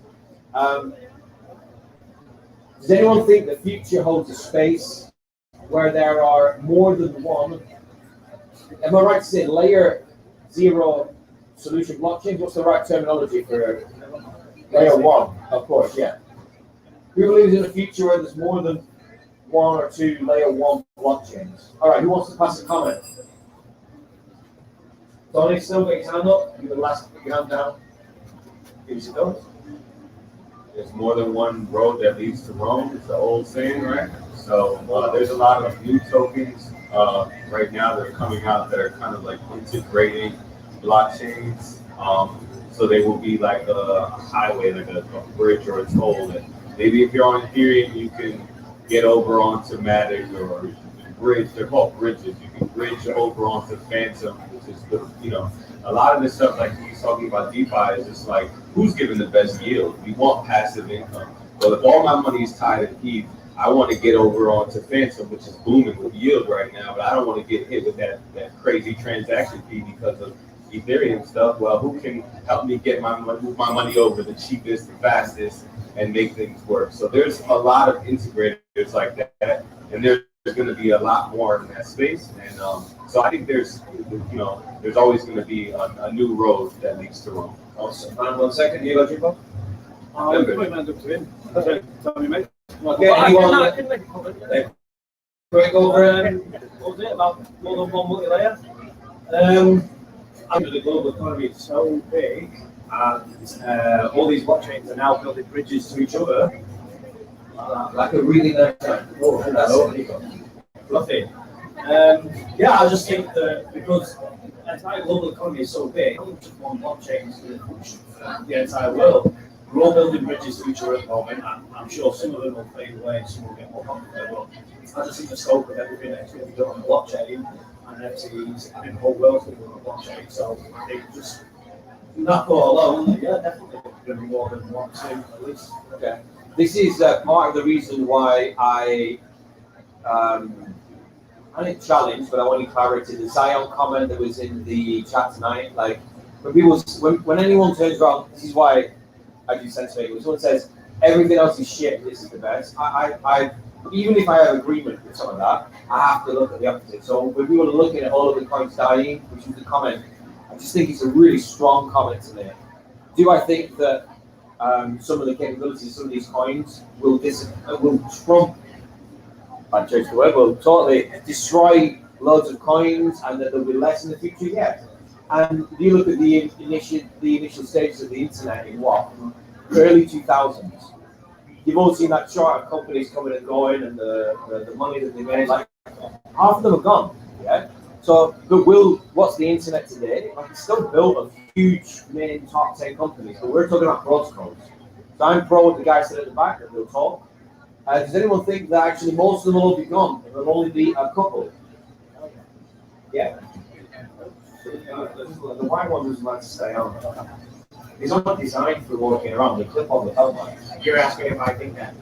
Does anyone think the future holds a space where there are more than one? Am I right to say layer 0 solution blockchains? What's the right terminology for layer 1? Of course, yeah. Who believes in a future where there's more than 1 or 2 layer 1 blockchains? All right, who wants to pass a comment? Tony, still got his hand up. You the last to put your hand down. Give us a go. There's more than one road that leads to Rome. It's the old saying, right? So there's a lot of new tokens right now that are coming out that are kind of like integrating blockchains. So they will be like a highway, like a bridge or a toll. And maybe if you're on Ethereum, you can get over onto Matic, or you can bridge. They're called bridges. You can bridge over onto Phantom, which is the, a lot of this stuff, like he's talking about DeFi, is just like, who's giving the best yield? We want passive income. Well, if all my money is tied in ETH, I want to get over onto Phantom, which is booming with yield right now, but I don't want to get hit with that crazy transaction fee because of Ethereum stuff. Well, who can help me get move my money over the cheapest, the fastest, and make things work. So there's a lot of integrators like that, and there's going to be a lot more in that space. And so I think there's always going to be a new road that leads to Rome. Awesome. And 1 second, you got your book? I'm putting my hand up to him. Tell me, mate. Okay, anyone? Quick over. What was it about more than one multi-layer? Under the global economy, it's so big, and all these blockchains are now building bridges to each other. Like a really nice time. Oh, hello. Fluffy. Yeah, I just think that because the entire global economy is so big, not just one blockchain is going to function for the entire world. We're all building bridges to each other at the moment, and I'm sure some of them will fade away and some will get more popular. But I just think the scope of everything that's going to be built on the blockchain and NFTs and the whole world's going to be on the blockchain. So I think just that thought alone, yeah, definitely going to be more than one, two at least. Okay. This is part of the reason why I didn't challenge, but I wanted clarity. The Zion comment that was in the chat tonight, like when anyone turns around, this is why I do sense making. When someone says everything else is shit, this is the best. I even if I have agreement with some of that, I have to look at the opposite. So when people are looking at all of the coins dying, which is the comment, I just think it's a really strong comment to make. Do I think that some of the capabilities of some of these coins will trump, I changed the word, will totally destroy loads of coins and that there'll be less in the future? Yeah. And if you look at the initial stages of the internet in what? Early 2000s. You've all seen that chart of companies coming and going and the money that they made. Like half of them are gone. Yeah. So, but what's the internet today? Like it's still built of huge main top 10 companies, but we're talking about protocols. So I'm pro with the guys that are at the back that will talk. Does anyone think that actually most of them will all be gone and there'll only be a couple? Yeah. The white one doesn't like to stay on. It's not designed for walking around. They clip on the helmet. You're asking if I think that,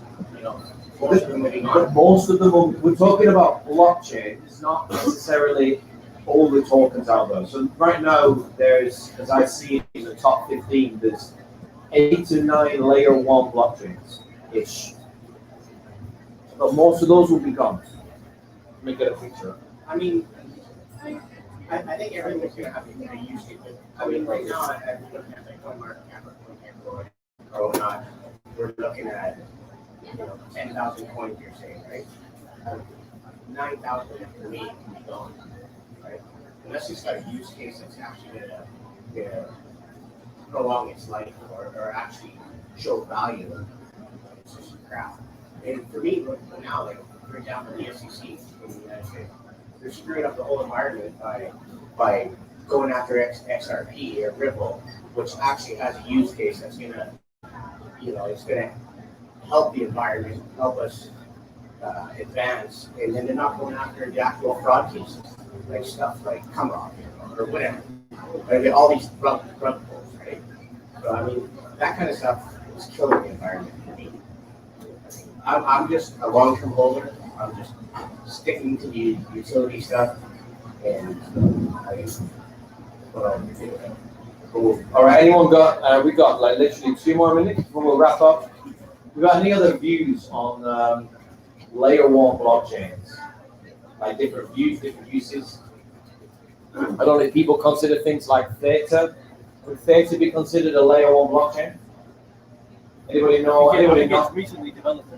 most of them will be But gone. most of them, we're talking about blockchains, not necessarily all the tokens out there. So right now, there's, as I see it in the top 15, there's 8 to 9 layer 1 blockchains-ish. But most of those will be gone. Let me get a picture. I mean, I think everyone's going to have a use case. I mean, right now, I'm looking at like CoinMarketCap or whatnot. We're looking at 10,000 coins. You're saying, right? 9,000 for me can be gone, right? And that's just got a use case that's actually going to prolong its life or actually show value. It's just crap. And for me, now, like for example, the SEC in the United States, they're screwing up the whole environment by going after XRP or Ripple, which actually has a use case that's gonna, it's gonna help the environment, help us advance, and then they're not going after the actual fraud cases, like stuff like come on or whatever. Like all these rug pulls, right? So I mean, that kind of stuff is killing the environment for me. I'm just a long-term holder. I'm just sticking to the utility stuff, and Cool. All right, anyone got, we got like literally 2 more minutes before we'll wrap up. We got any other views on layer 1 blockchains? Like different views, different uses? I don't know if people consider things like Theta. Would Theta be considered a layer 1 blockchain? Anybody know? Anybody know? Recently developed.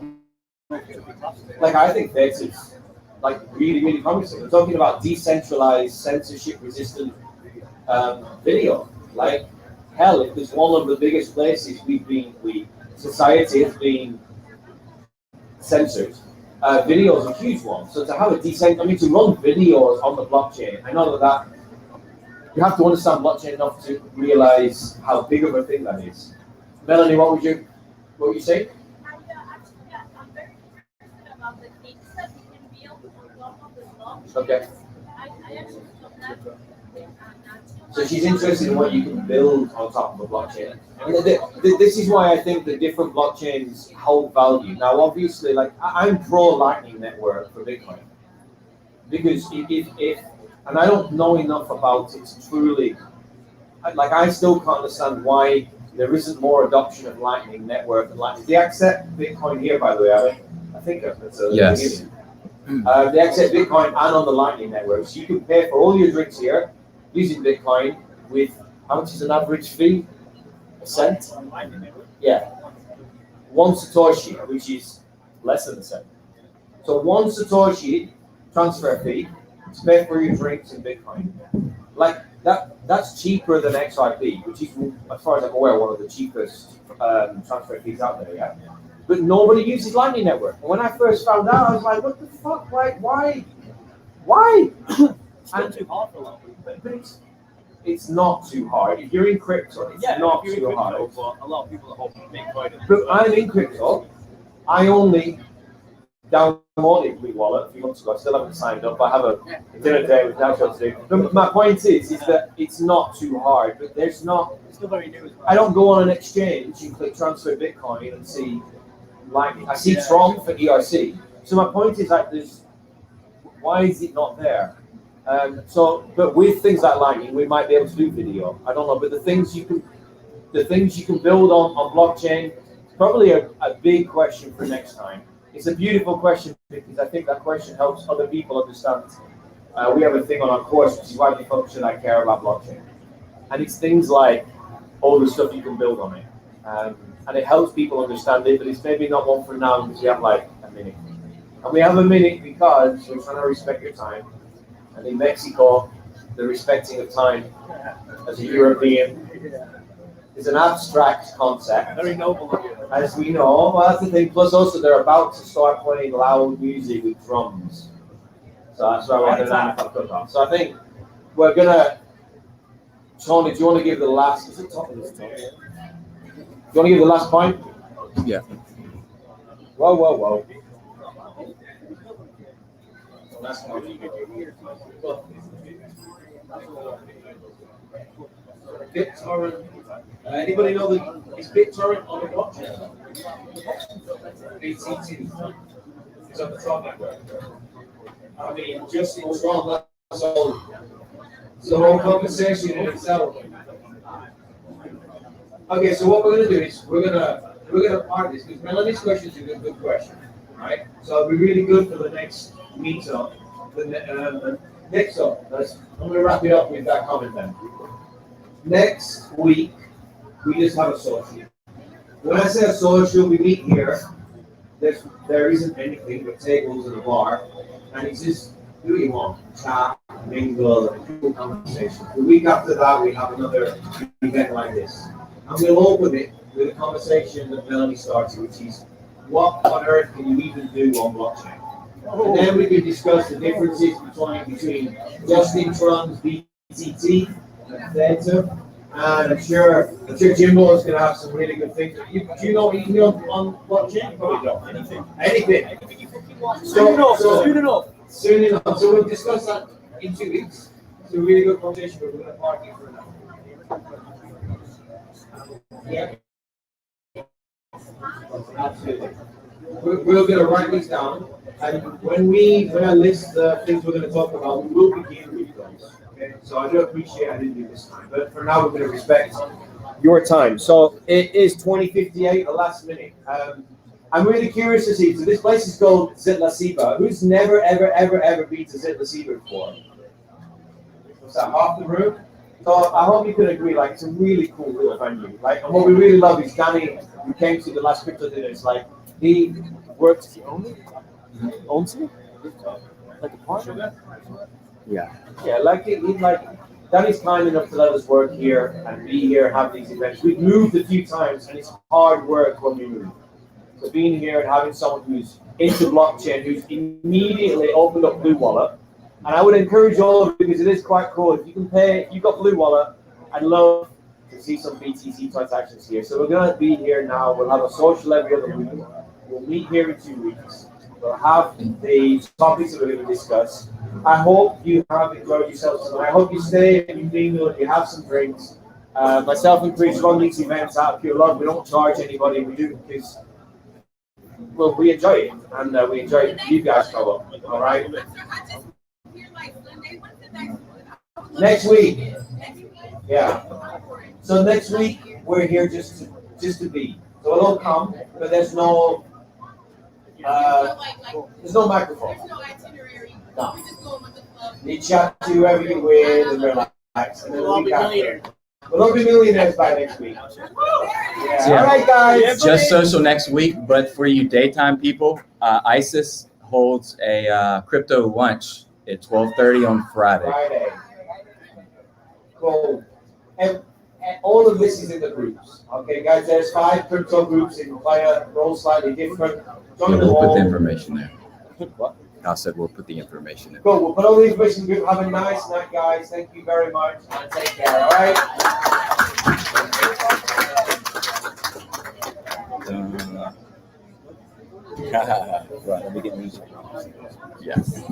Like I think Theta's like really, really promising. We're talking about decentralized, censorship-resistant video. Like hell, if there's one of the biggest places society has been censored, video is a huge one. So to have to run videos on the blockchain, I know that you have to understand blockchain enough to realize how big of a thing that is. Melanie, what would you say? Okay. So she's interested in what you can build on top of a blockchain. And this is why I think the different blockchains hold value. Now, obviously, like I'm pro Lightning Network for Bitcoin because if and I don't know enough about it truly. Like I still can't understand why there isn't more adoption of Lightning Network and Lightning. They accept Bitcoin here, by the way. I think that's a Yes. they accept Bitcoin and on the Lightning Network. So you can pay for all your drinks here using Bitcoin with, how much is an average fee? A cent? Yeah. 1 Satoshi, which is less than a cent. So 1 Satoshi transfer fee to pay for your drinks in Bitcoin. Like that's cheaper than XRP, which is, as far as I'm aware, one of the cheapest transfer fees out there, yeah. But nobody uses Lightning Network. And when I first found out, I was like, what the fuck? Like, why? It's too hard for a lot of people. But it's not too hard. If you're in crypto, it's not if too you're in hard. crypto, but a lot of people are hoping Bitcoin. But I'm in crypto. I only downloaded Blue Wallet a few months ago. I still haven't signed up. I have a dinner day with Nacho to do. But my point is that it's not too hard. But there's not. It's still very new as well. I don't go on an exchange and click transfer Bitcoin and see Lightning. I see Tron for ERC. So my point is that why is it not there? But with things like Lightning, we might be able to do video. I don't know, but the things you can build on blockchain, probably a big question for next time. It's a beautiful question because I think that question helps other people understand. We have a thing on our course, which is why the fuck should I care about blockchain? And it's things like all the stuff you can build on it. And it helps people understand it, but it's maybe not one for now because we have like a minute. And we have a minute because we're trying to respect your time. And in Mexico, the respecting of time as a European is an abstract concept. Very noble of you. As we know, well, that's the thing. Plus, also, they're about to start playing loud music with drums. So that's why we're going to. So I think we're going to. Tony, do you want to give the last? Is it top of this? Do you want to give the last point? Yeah. Whoa. That's what you get here. BitTorrent. Anybody know is BitTorrent on the blockchain? BTT. It's on the Tron network. I mean, just in Tron, that's all. It's a whole conversation in itself. Okay, so what we're going to do is we're gonna part this because Melanie's question is a good question, right? So it'll be really good for the next meetup. Next up, I'm going to wrap it up with that comment then. Next week, we just have a social. When I say a social, we meet here. There isn't anything but tables and a bar, and it's just do what you want, chat, mingle, and cool conversation. The week after that, we have another event like this. And we'll open it with a conversation that Melanie started, which is, what on earth can you even do on blockchain? And then we can discuss the differences between Justin Tron's BTT and Theta. And I'm sure Jimbo is going to have some really good things. Do you know what you can do on blockchain? Probably don't. Anything. Soon enough. So we'll discuss that in 2 weeks. It's a really good conversation, but we're going to party for now. Yeah. Absolutely. We're going to write these down, and when I list the things we're going to talk about, we will begin with those. Okay? So I do appreciate I didn't do this time, but for now we're going to respect your time. So it is 20:58, the last minute. I'm really curious to see. So this place is called Zitlasiba. Who's never ever been to Zitlasiba before? What's that? Half the room. So I hope you can agree. Like, it's a really cool little venue. Like, and what we really love is Danny, who came to the last crypto dinner. It's like he works. He owns it. Like a partner. Yeah. Yeah, like Danny's kind enough to let us work here and be here, have these events. We've moved a few times, and it's hard work when we move. So being here and having someone who's into blockchain, who's immediately opened up Blue Wallet, and I would encourage all of you, because it is quite cool. If you can pay, if you've got Blue Wallet, I'd love to see some BTC transactions here. So we're going to be here now. We'll have a social every other week. We'll meet here in 2 weeks. We'll have the topics that we're going to discuss. I hope you have enjoyed yourselves tonight. I hope you stay and you mingle and you have some drinks. Myself and Chris run these events out of pure love. We don't charge anybody. We do because, well, we enjoy it, and we enjoy you guys come up. All right. Next week. Yeah. So next week we're here just to be. So it'll come, but there's no microphone. No. You chat to whoever you're with and relax. And then we'll be millionaires. We'll be millionaires by next week. Yeah. All right, guys. Just social next week, but for you daytime people, ISIS holds a crypto lunch at 12:30 on Friday. Cool. And all of this is in the groups. Okay, guys, there's 5 crypto groups in PLAYA, they're all slightly different. Join them We'll put all. the information there. What? I said we'll put the information in. Cool. We'll put all the information in the group. Have a nice night, guys. Thank you very much. And take care, all right? Right, let me get music. Yes.